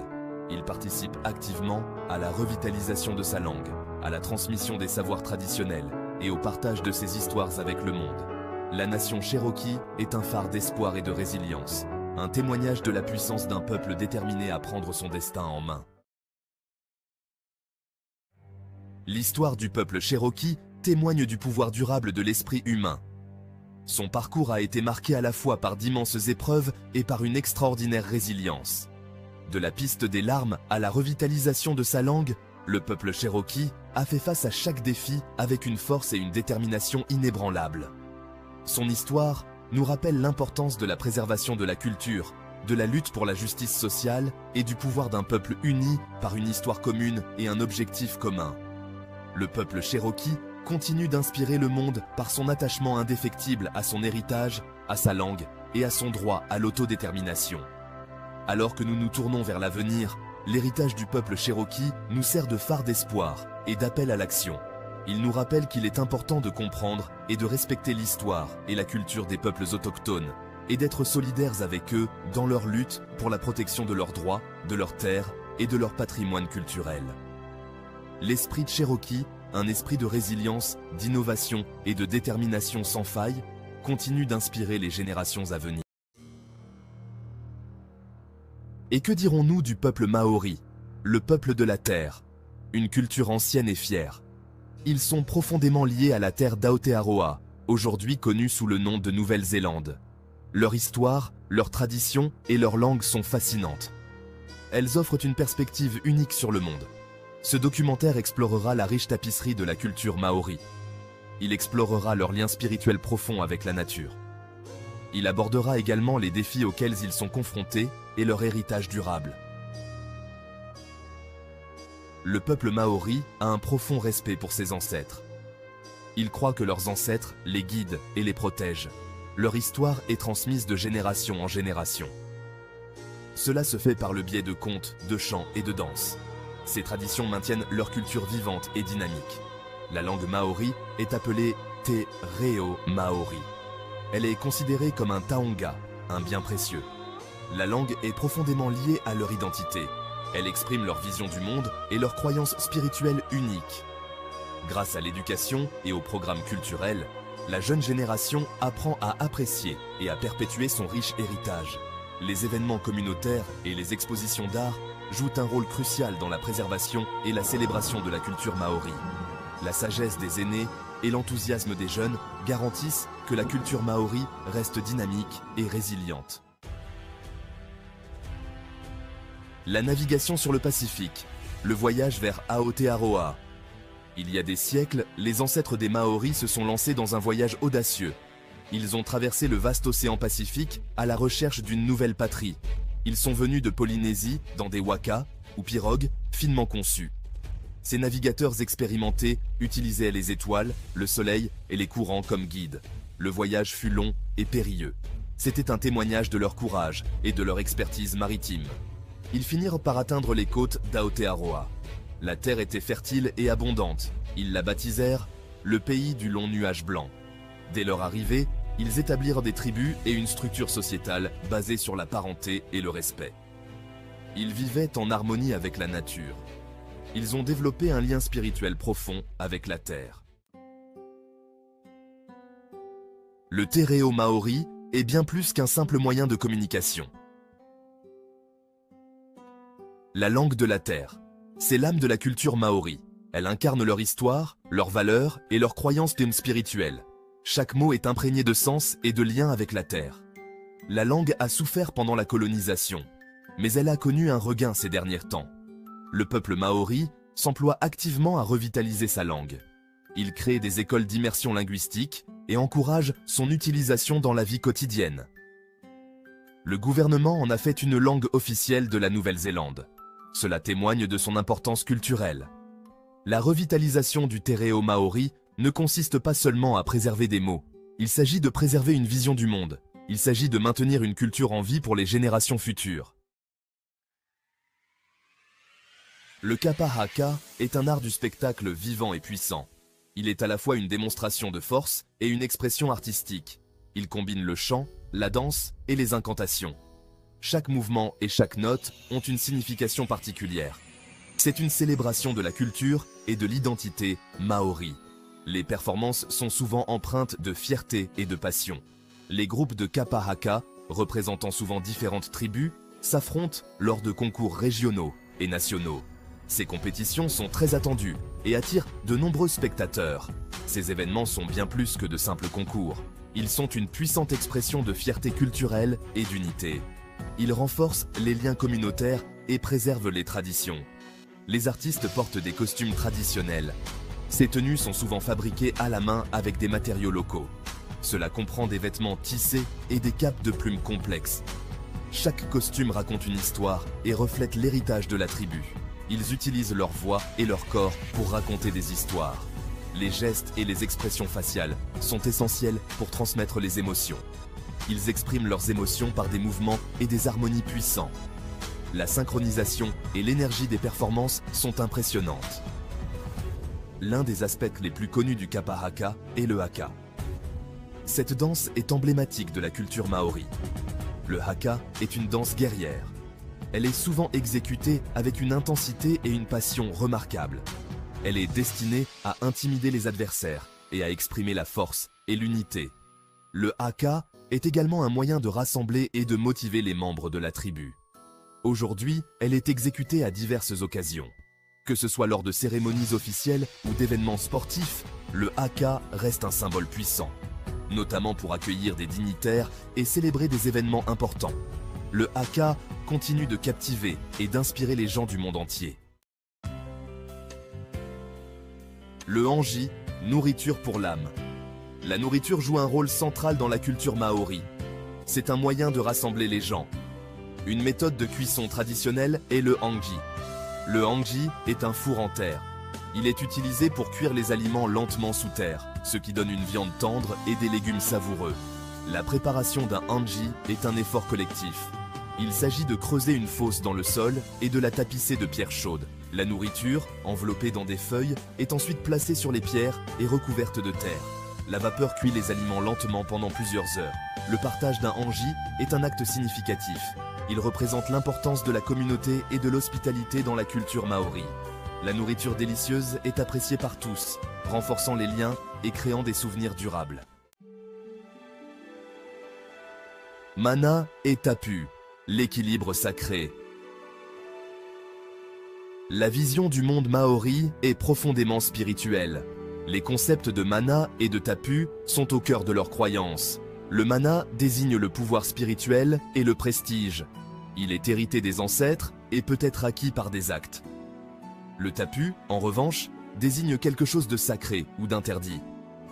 Il participe activement à la revitalisation de sa langue, à la transmission des savoirs traditionnels et au partage de ses histoires avec le monde. La nation Cherokee est un phare d'espoir et de résilience, un témoignage de la puissance d'un peuple déterminé à prendre son destin en main. L'histoire du peuple Cherokee témoigne du pouvoir durable de l'esprit humain. Son parcours a été marqué à la fois par d'immenses épreuves et par une extraordinaire résilience. De la piste des larmes à la revitalisation de sa langue, le peuple Cherokee a fait face à chaque défi avec une force et une détermination inébranlables. Son histoire nous rappelle l'importance de la préservation de la culture, de la lutte pour la justice sociale et du pouvoir d'un peuple uni par une histoire commune et un objectif commun. Le peuple Cherokee continue d'inspirer le monde par son attachement indéfectible à son héritage, à sa langue et à son droit à l'autodétermination. Alors que nous nous tournons vers l'avenir, l'héritage du peuple Cherokee nous sert de phare d'espoir et d'appel à l'action. Il nous rappelle qu'il est important de comprendre et de respecter l'histoire et la culture des peuples autochtones et d'être solidaires avec eux dans leur lutte pour la protection de leurs droits, de leurs terres et de leur patrimoine culturel. L'esprit de Cherokee, un esprit de résilience, d'innovation et de détermination sans faille, continue d'inspirer les générations à venir. Et que dirons-nous du peuple Maori, le peuple de la terre, une culture ancienne et fière? Ils sont profondément liés à la terre d'Aotearoa, aujourd'hui connue sous le nom de Nouvelle-Zélande. Leur histoire, leurs traditions et leur langue sont fascinantes. Elles offrent une perspective unique sur le monde. Ce documentaire explorera la riche tapisserie de la culture maori. Il explorera leur lien spirituel profond avec la nature. Il abordera également les défis auxquels ils sont confrontés et leur héritage durable. Le peuple maori a un profond respect pour ses ancêtres. Ils croient que leurs ancêtres les guident et les protègent. Leur histoire est transmise de génération en génération. Cela se fait par le biais de contes, de chants et de danses. Ces traditions maintiennent leur culture vivante et dynamique. La langue maori est appelée Te Reo Maori. Elle est considérée comme un taonga, un bien précieux. La langue est profondément liée à leur identité. Elle exprime leur vision du monde et leurs croyances spirituelles uniques. Grâce à l'éducation et aux programmes culturels, la jeune génération apprend à apprécier et à perpétuer son riche héritage. Les événements communautaires et les expositions d'art jouent un rôle crucial dans la préservation et la célébration de la culture maori. La sagesse des aînés et l'enthousiasme des jeunes garantissent que la culture maori reste dynamique et résiliente. La navigation sur le Pacifique, le voyage vers Aotearoa. Il y a des siècles, les ancêtres des Maoris se sont lancés dans un voyage audacieux. Ils ont traversé le vaste océan Pacifique à la recherche d'une nouvelle patrie. Ils sont venus de Polynésie dans des wakas ou pirogues finement conçues. Ces navigateurs expérimentés utilisaient les étoiles, le soleil et les courants comme guides. Le voyage fut long et périlleux. C'était un témoignage de leur courage et de leur expertise maritime. Ils finirent par atteindre les côtes d'Aotearoa. La terre était fertile et abondante. Ils la baptisèrent le pays du long nuage blanc. Dès leur arrivée, ils établirent des tribus et une structure sociétale basée sur la parenté et le respect. Ils vivaient en harmonie avec la nature. Ils ont développé un lien spirituel profond avec la terre. Le te reo maori est bien plus qu'un simple moyen de communication. La langue de la terre, c'est l'âme de la culture maori. Elle incarne leur histoire, leurs valeurs et leurs croyances spirituelles. Chaque mot est imprégné de sens et de lien avec la terre. La langue a souffert pendant la colonisation, mais elle a connu un regain ces derniers temps. Le peuple maori s'emploie activement à revitaliser sa langue. Il crée des écoles d'immersion linguistique et encourage son utilisation dans la vie quotidienne. Le gouvernement en a fait une langue officielle de la Nouvelle-Zélande. Cela témoigne de son importance culturelle. La revitalisation du te reo maori ne consiste pas seulement à préserver des mots. Il s'agit de préserver une vision du monde. Il s'agit de maintenir une culture en vie pour les générations futures. Le kapa haka est un art du spectacle vivant et puissant. Il est à la fois une démonstration de force et une expression artistique. Il combine le chant, la danse et les incantations. Chaque mouvement et chaque note ont une signification particulière. C'est une célébration de la culture et de l'identité maori. Les performances sont souvent empreintes de fierté et de passion. Les groupes de kapa haka, représentant souvent différentes tribus, s'affrontent lors de concours régionaux et nationaux. Ces compétitions sont très attendues et attirent de nombreux spectateurs. Ces événements sont bien plus que de simples concours. Ils sont une puissante expression de fierté culturelle et d'unité. Ils renforcent les liens communautaires et préservent les traditions. Les artistes portent des costumes traditionnels. Ces tenues sont souvent fabriquées à la main avec des matériaux locaux. Cela comprend des vêtements tissés et des capes de plumes complexes. Chaque costume raconte une histoire et reflète l'héritage de la tribu. Ils utilisent leur voix et leur corps pour raconter des histoires. Les gestes et les expressions faciales sont essentiels pour transmettre les émotions. Ils expriment leurs émotions par des mouvements et des harmonies puissants. La synchronisation et l'énergie des performances sont impressionnantes. L'un des aspects les plus connus du kapa haka est le haka. Cette danse est emblématique de la culture maori. Le haka est une danse guerrière. Elle est souvent exécutée avec une intensité et une passion remarquables. Elle est destinée à intimider les adversaires et à exprimer la force et l'unité. Le haka est également un moyen de rassembler et de motiver les membres de la tribu. Aujourd'hui, elle est exécutée à diverses occasions. Que ce soit lors de cérémonies officielles ou d'événements sportifs, le haka reste un symbole puissant, notamment pour accueillir des dignitaires et célébrer des événements importants. Le haka continue de captiver et d'inspirer les gens du monde entier. Le hanji, nourriture pour l'âme. La nourriture joue un rôle central dans la culture maori. C'est un moyen de rassembler les gens. Une méthode de cuisson traditionnelle est le hanji. Le hanji est un four en terre. Il est utilisé pour cuire les aliments lentement sous terre, ce qui donne une viande tendre et des légumes savoureux. La préparation d'un hanji est un effort collectif. Il s'agit de creuser une fosse dans le sol et de la tapisser de pierres chaudes. La nourriture, enveloppée dans des feuilles, est ensuite placée sur les pierres et recouverte de terre. La vapeur cuit les aliments lentement pendant plusieurs heures. Le partage d'un hanji est un acte significatif. Il représente l'importance de la communauté et de l'hospitalité dans la culture maori. La nourriture délicieuse est appréciée par tous, renforçant les liens et créant des souvenirs durables. Mana et tapu, l'équilibre sacré. La vision du monde maori est profondément spirituelle. Les concepts de mana et de tapu sont au cœur de leurs croyances. Le mana désigne le pouvoir spirituel et le prestige. Il est hérité des ancêtres et peut être acquis par des actes. Le tapu, en revanche, désigne quelque chose de sacré ou d'interdit.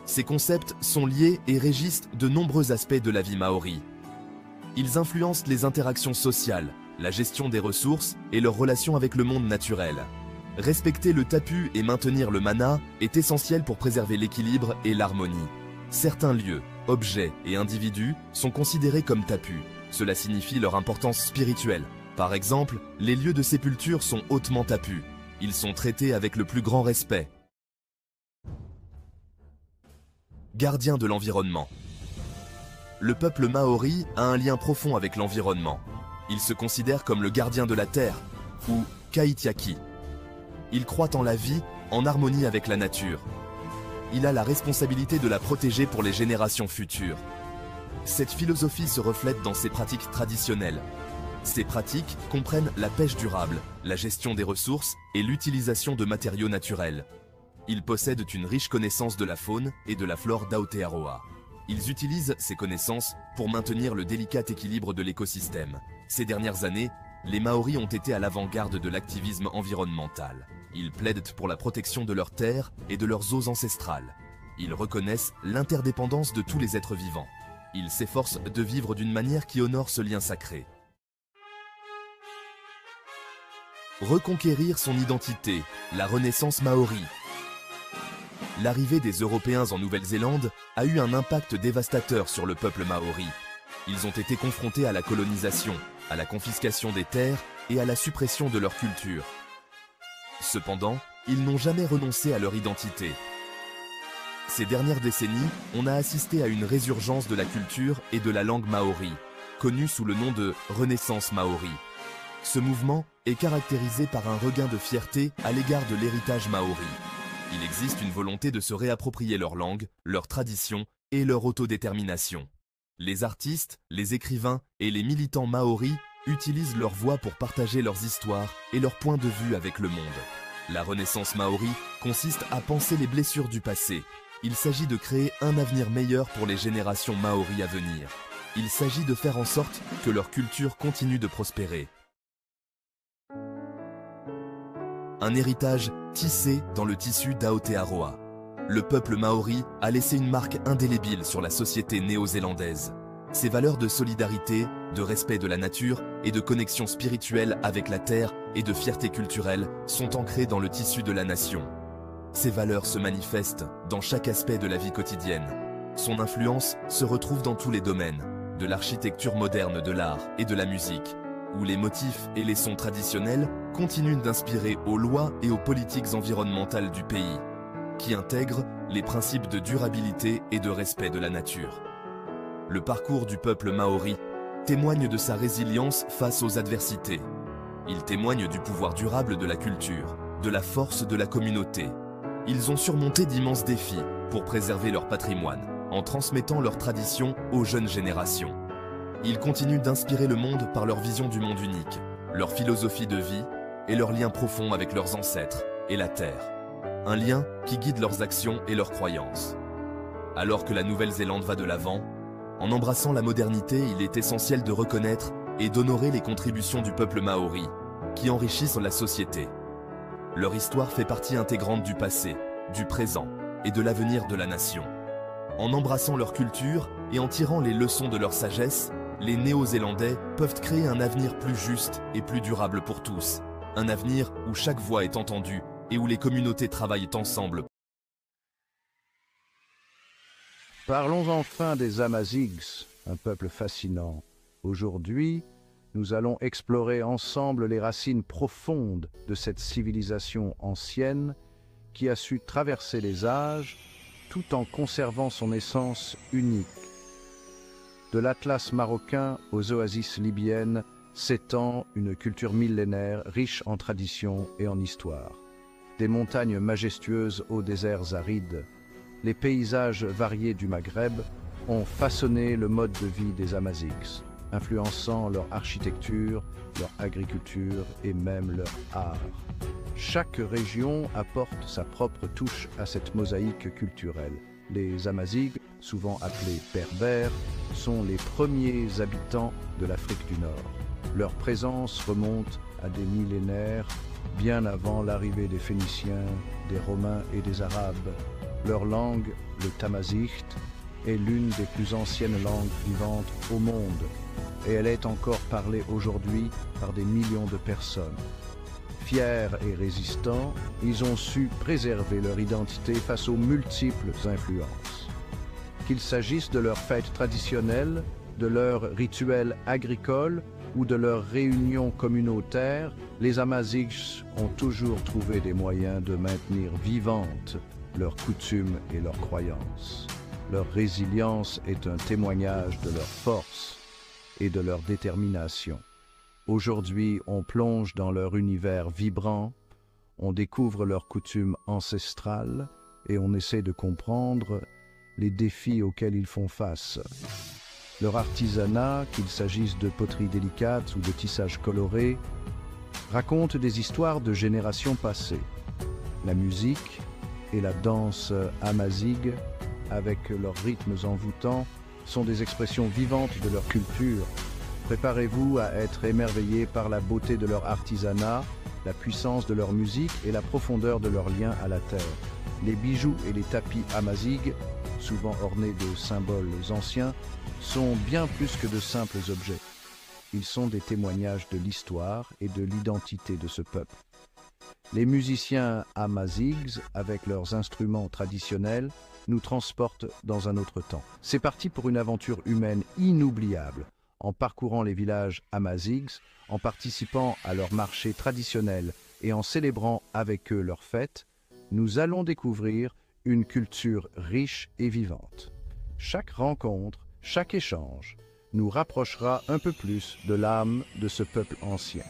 Ces concepts sont liés et régissent de nombreux aspects de la vie maori. Ils influencent les interactions sociales, la gestion des ressources et leurs relations avec le monde naturel. Respecter le tapu et maintenir le mana est essentiel pour préserver l'équilibre et l'harmonie. Certains lieux, objets et individus sont considérés comme tapus. Cela signifie leur importance spirituelle. Par exemple, les lieux de sépulture sont hautement tapus. Ils sont traités avec le plus grand respect. Gardien de l'environnement. Le peuple maori a un lien profond avec l'environnement. Il se considère comme le gardien de la terre, ou kaitiaki. Il croit en la vie, en harmonie avec la nature. Il a la responsabilité de la protéger pour les générations futures. Cette philosophie se reflète dans ses pratiques traditionnelles. Ces pratiques comprennent la pêche durable, la gestion des ressources et l'utilisation de matériaux naturels. Ils possèdent une riche connaissance de la faune et de la flore d'Aotearoa. Ils utilisent ces connaissances pour maintenir le délicat équilibre de l'écosystème. Ces dernières années, les Maoris ont été à l'avant-garde de l'activisme environnemental. Ils plaident pour la protection de leurs terres et de leurs eaux ancestrales. Ils reconnaissent l'interdépendance de tous les êtres vivants. Ils s'efforcent de vivre d'une manière qui honore ce lien sacré. Reconquérir son identité, la renaissance maori. L'arrivée des Européens en Nouvelle-Zélande a eu un impact dévastateur sur le peuple maori. Ils ont été confrontés à la colonisation, à la confiscation des terres et à la suppression de leur culture. Cependant, ils n'ont jamais renoncé à leur identité. Ces dernières décennies, on a assisté à une résurgence de la culture et de la langue maori, connue sous le nom de Renaissance maori. Ce mouvement est caractérisé par un regain de fierté à l'égard de l'héritage maori. Il existe une volonté de se réapproprier leur langue, leur tradition et leur autodétermination. Les artistes, les écrivains et les militants maoris utilisent leur voix pour partager leurs histoires et leurs points de vue avec le monde. La Renaissance maori consiste à penser les blessures du passé. Il s'agit de créer un avenir meilleur pour les générations maoris à venir. Il s'agit de faire en sorte que leur culture continue de prospérer. Un héritage tissé dans le tissu d'Aotearoa. Le peuple maori a laissé une marque indélébile sur la société néo-zélandaise. Ses valeurs de solidarité, de respect de la nature et de connexion spirituelle avec la terre et de fierté culturelle sont ancrées dans le tissu de la nation. Ces valeurs se manifestent dans chaque aspect de la vie quotidienne. Son influence se retrouve dans tous les domaines, de l'architecture moderne de l'art et de la musique, où les motifs et les sons traditionnels continuent d'inspirer aux lois et aux politiques environnementales du pays, qui intègrent les principes de durabilité et de respect de la nature. Le parcours du peuple maori témoigne de sa résilience face aux adversités. Il témoigne du pouvoir durable de la culture, de la force de la communauté. Ils ont surmonté d'immenses défis pour préserver leur patrimoine, en transmettant leurs traditions aux jeunes générations. Ils continuent d'inspirer le monde par leur vision du monde unique, leur philosophie de vie et leur lien profond avec leurs ancêtres et la terre. Un lien qui guide leurs actions et leurs croyances. Alors que la Nouvelle-Zélande va de l'avant, en embrassant la modernité, il est essentiel de reconnaître et d'honorer les contributions du peuple maori, qui enrichissent la société. Leur histoire fait partie intégrante du passé, du présent et de l'avenir de la nation. En embrassant leur culture et en tirant les leçons de leur sagesse, les Néo-Zélandais peuvent créer un avenir plus juste et plus durable pour tous. Un avenir où chaque voix est entendue et où les communautés travaillent ensemble. Parlons enfin des Amazighs, un peuple fascinant. Aujourd'hui, nous allons explorer ensemble les racines profondes de cette civilisation ancienne qui a su traverser les âges tout en conservant son essence unique. De l'Atlas marocain aux oasis libyennes s'étend une culture millénaire riche en traditions et en histoire. Des montagnes majestueuses aux déserts arides, les paysages variés du Maghreb ont façonné le mode de vie des Amazighs, influençant leur architecture, leur agriculture et même leur art. Chaque région apporte sa propre touche à cette mosaïque culturelle. Les Amazighs, souvent appelés Berbères, sont les premiers habitants de l'Afrique du Nord. Leur présence remonte à des millénaires, bien avant l'arrivée des Phéniciens, des Romains et des Arabes. Leur langue, le tamazight, est l'une des plus anciennes langues vivantes au monde, et elle est encore parlée aujourd'hui par des millions de personnes. Fiers et résistants, ils ont su préserver leur identité face aux multiples influences. Qu'il s'agisse de leurs fêtes traditionnelles, de leurs rituels agricoles ou de leurs réunions communautaires, les Amazighs ont toujours trouvé des moyens de maintenir vivantes leurs coutumes et leurs croyances. Leur résilience est un témoignage de leur force et de leur détermination. Aujourd'hui, on plonge dans leur univers vibrant, on découvre leurs coutumes ancestrales et on essaie de comprendre les défis auxquels ils font face. Leur artisanat, qu'il s'agisse de poterie délicate ou de tissage coloré, raconte des histoires de générations passées. La musique et la danse amazigh, avec leurs rythmes envoûtants, sont des expressions vivantes de leur culture. Préparez-vous à être émerveillés par la beauté de leur artisanat, la puissance de leur musique et la profondeur de leur lien à la terre. Les bijoux et les tapis amazighs, souvent ornés de symboles anciens, sont bien plus que de simples objets. Ils sont des témoignages de l'histoire et de l'identité de ce peuple. Les musiciens Amazighs, avec leurs instruments traditionnels, nous transportent dans un autre temps. C'est parti pour une aventure humaine inoubliable, en parcourant les villages Amazighs, en participant à leurs marchés traditionnels et en célébrant avec eux leurs fêtes, nous allons découvrir une culture riche et vivante. Chaque rencontre, chaque échange, nous rapprochera un peu plus de l'âme de ce peuple ancien.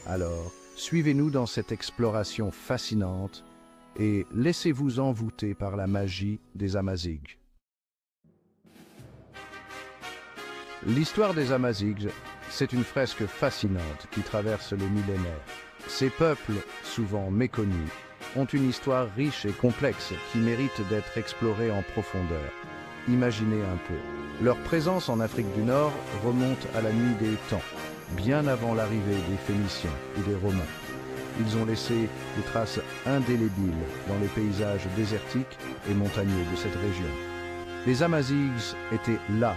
Alors, suivez-nous dans cette exploration fascinante et laissez-vous envoûter par la magie des Amazighs. L'histoire des Amazighs, c'est une fresque fascinante qui traverse les millénaires. Ces peuples, souvent méconnus, ont une histoire riche et complexe qui mérite d'être explorée en profondeur. Imaginez un peu. Leur présence en Afrique du Nord remonte à la nuit des temps, bien avant l'arrivée des Phéniciens et des Romains. Ils ont laissé des traces indélébiles dans les paysages désertiques et montagneux de cette région. Les Amazighs étaient là,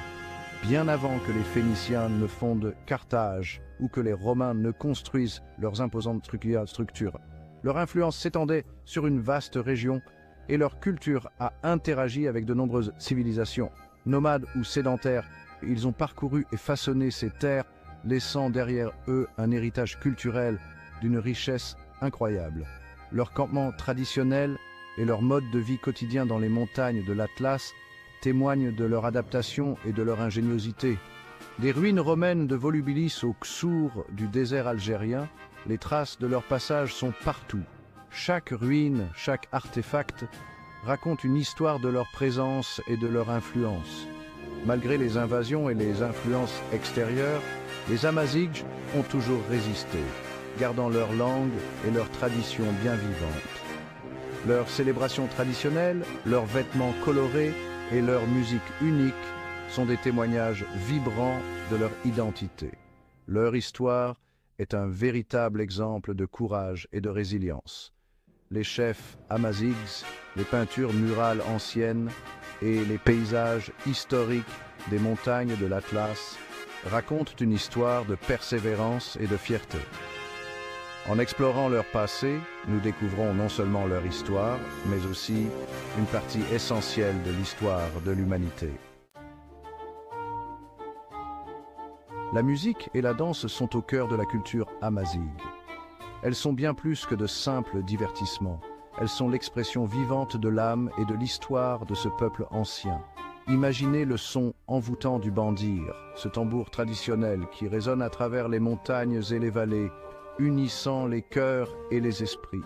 bien avant que les Phéniciens ne fondent Carthage ou que les Romains ne construisent leurs imposantes structures. Leur influence s'étendait sur une vaste région et leur culture a interagi avec de nombreuses civilisations. Nomades ou sédentaires, ils ont parcouru et façonné ces terres, laissant derrière eux un héritage culturel d'une richesse incroyable. Leurs campements traditionnels et leur mode de vie quotidien dans les montagnes de l'Atlas témoignent de leur adaptation et de leur ingéniosité. Des ruines romaines de Volubilis au Ksour du désert algérien, les traces de leur passage sont partout. Chaque ruine, chaque artefact raconte une histoire de leur présence et de leur influence. Malgré les invasions et les influences extérieures, les Amazighs ont toujours résisté, gardant leur langue et leurs traditions bien vivantes. Leurs célébrations traditionnelles, leurs vêtements colorés et leur musique unique sont des témoignages vibrants de leur identité. Leur histoire est un véritable exemple de courage et de résilience. Les chefs Amazighs, les peintures murales anciennes et les paysages historiques des montagnes de l'Atlas racontent une histoire de persévérance et de fierté. En explorant leur passé, nous découvrons non seulement leur histoire, mais aussi une partie essentielle de l'histoire de l'humanité. La musique et la danse sont au cœur de la culture amazigh. Elles sont bien plus que de simples divertissements. Elles sont l'expression vivante de l'âme et de l'histoire de ce peuple ancien. Imaginez le son envoûtant du bandir, ce tambour traditionnel qui résonne à travers les montagnes et les vallées, unissant les cœurs et les esprits.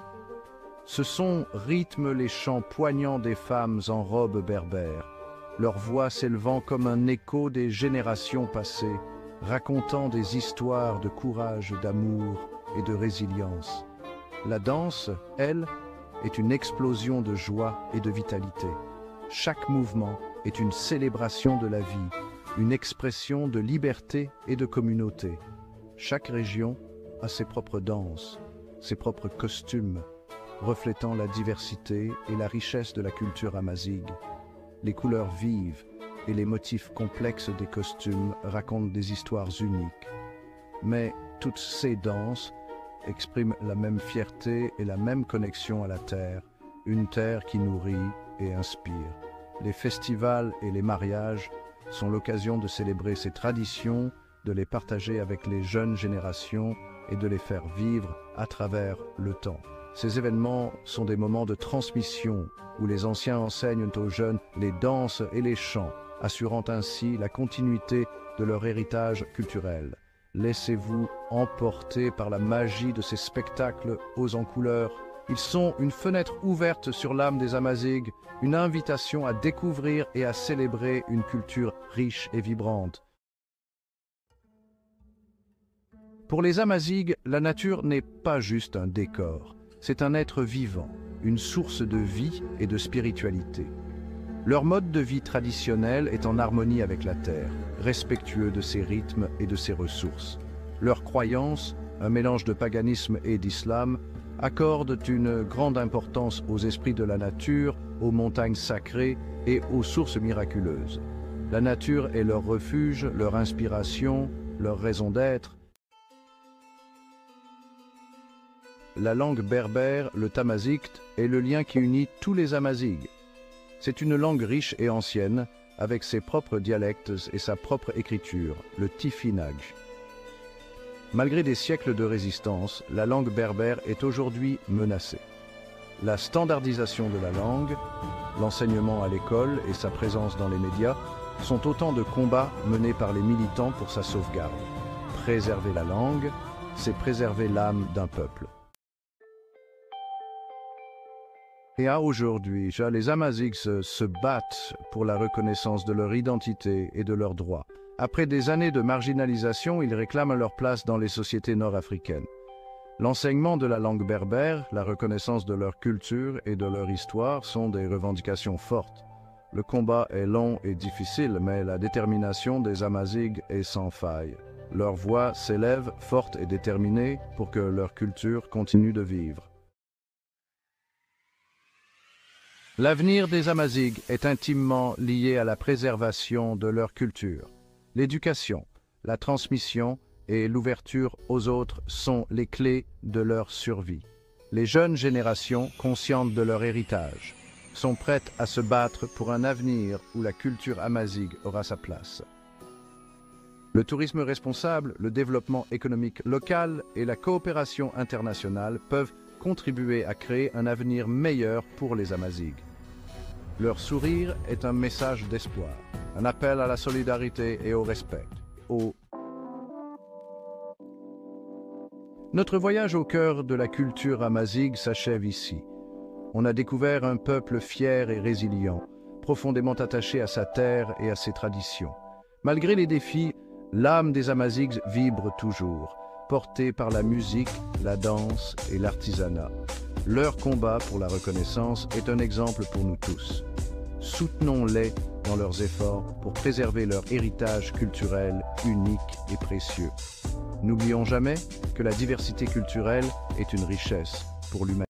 Ce son rythme les chants poignants des femmes en robe berbère, leur voix s'élevant comme un écho des générations passées, racontant des histoires de courage, d'amour et de résilience. La danse, elle, est une explosion de joie et de vitalité. Chaque mouvement est une célébration de la vie, une expression de liberté et de communauté. Chaque région a ses propres danses, ses propres costumes, reflétant la diversité et la richesse de la culture amazigh. Les couleurs vives et les motifs complexes des costumes racontent des histoires uniques. Mais toutes ces danses expriment la même fierté et la même connexion à la terre, une terre qui nourrit et inspire. Les festivals et les mariages sont l'occasion de célébrer ces traditions, de les partager avec les jeunes générations et de les faire vivre à travers le temps. Ces événements sont des moments de transmission où les anciens enseignent aux jeunes les danses et les chants, assurant ainsi la continuité de leur héritage culturel. Laissez-vous emporter par la magie de ces spectacles hauts en couleurs. Ils sont une fenêtre ouverte sur l'âme des Amazighs, une invitation à découvrir et à célébrer une culture riche et vibrante. Pour les Amazighs, la nature n'est pas juste un décor, c'est un être vivant, une source de vie et de spiritualité. Leur mode de vie traditionnel est en harmonie avec la terre, respectueux de ses rythmes et de ses ressources. Leurs croyances, un mélange de paganisme et d'islam, accordent une grande importance aux esprits de la nature, aux montagnes sacrées et aux sources miraculeuses. La nature est leur refuge, leur inspiration, leur raison d'être. la langue berbère, le tamazight, est le lien qui unit tous les Amazighs. C'est une langue riche et ancienne, avec ses propres dialectes et sa propre écriture, le tifinagh. Malgré des siècles de résistance, la langue berbère est aujourd'hui menacée. La standardisation de la langue, l'enseignement à l'école et sa présence dans les médias sont autant de combats menés par les militants pour sa sauvegarde. Préserver la langue, c'est préserver l'âme d'un peuple. Et à aujourd'hui, les Amazighs se battent pour la reconnaissance de leur identité et de leurs droits. Après des années de marginalisation, ils réclament leur place dans les sociétés nord-africaines. L'enseignement de la langue berbère, la reconnaissance de leur culture et de leur histoire sont des revendications fortes. Le combat est long et difficile, mais la détermination des Amazighs est sans faille. Leur voix s'élève forte et déterminée pour que leur culture continue de vivre. L'avenir des Amazighs est intimement lié à la préservation de leur culture. L'éducation, la transmission et l'ouverture aux autres sont les clés de leur survie. Les jeunes générations, conscientes de leur héritage, sont prêtes à se battre pour un avenir où la culture amazigh aura sa place. Le tourisme responsable, le développement économique local et la coopération internationale peuvent contribuer à créer un avenir meilleur pour les Amazighs. Leur sourire est un message d'espoir, un appel à la solidarité et au respect. Notre voyage au cœur de la culture amazigh s'achève ici. On a découvert un peuple fier et résilient, profondément attaché à sa terre et à ses traditions. Malgré les défis, l'âme des Amazighs vibre toujours, portée par la musique, la danse et l'artisanat. Leur combat pour la reconnaissance est un exemple pour nous tous. Soutenons-les dans leurs efforts pour préserver leur héritage culturel unique et précieux. N'oublions jamais que la diversité culturelle est une richesse pour l'humanité.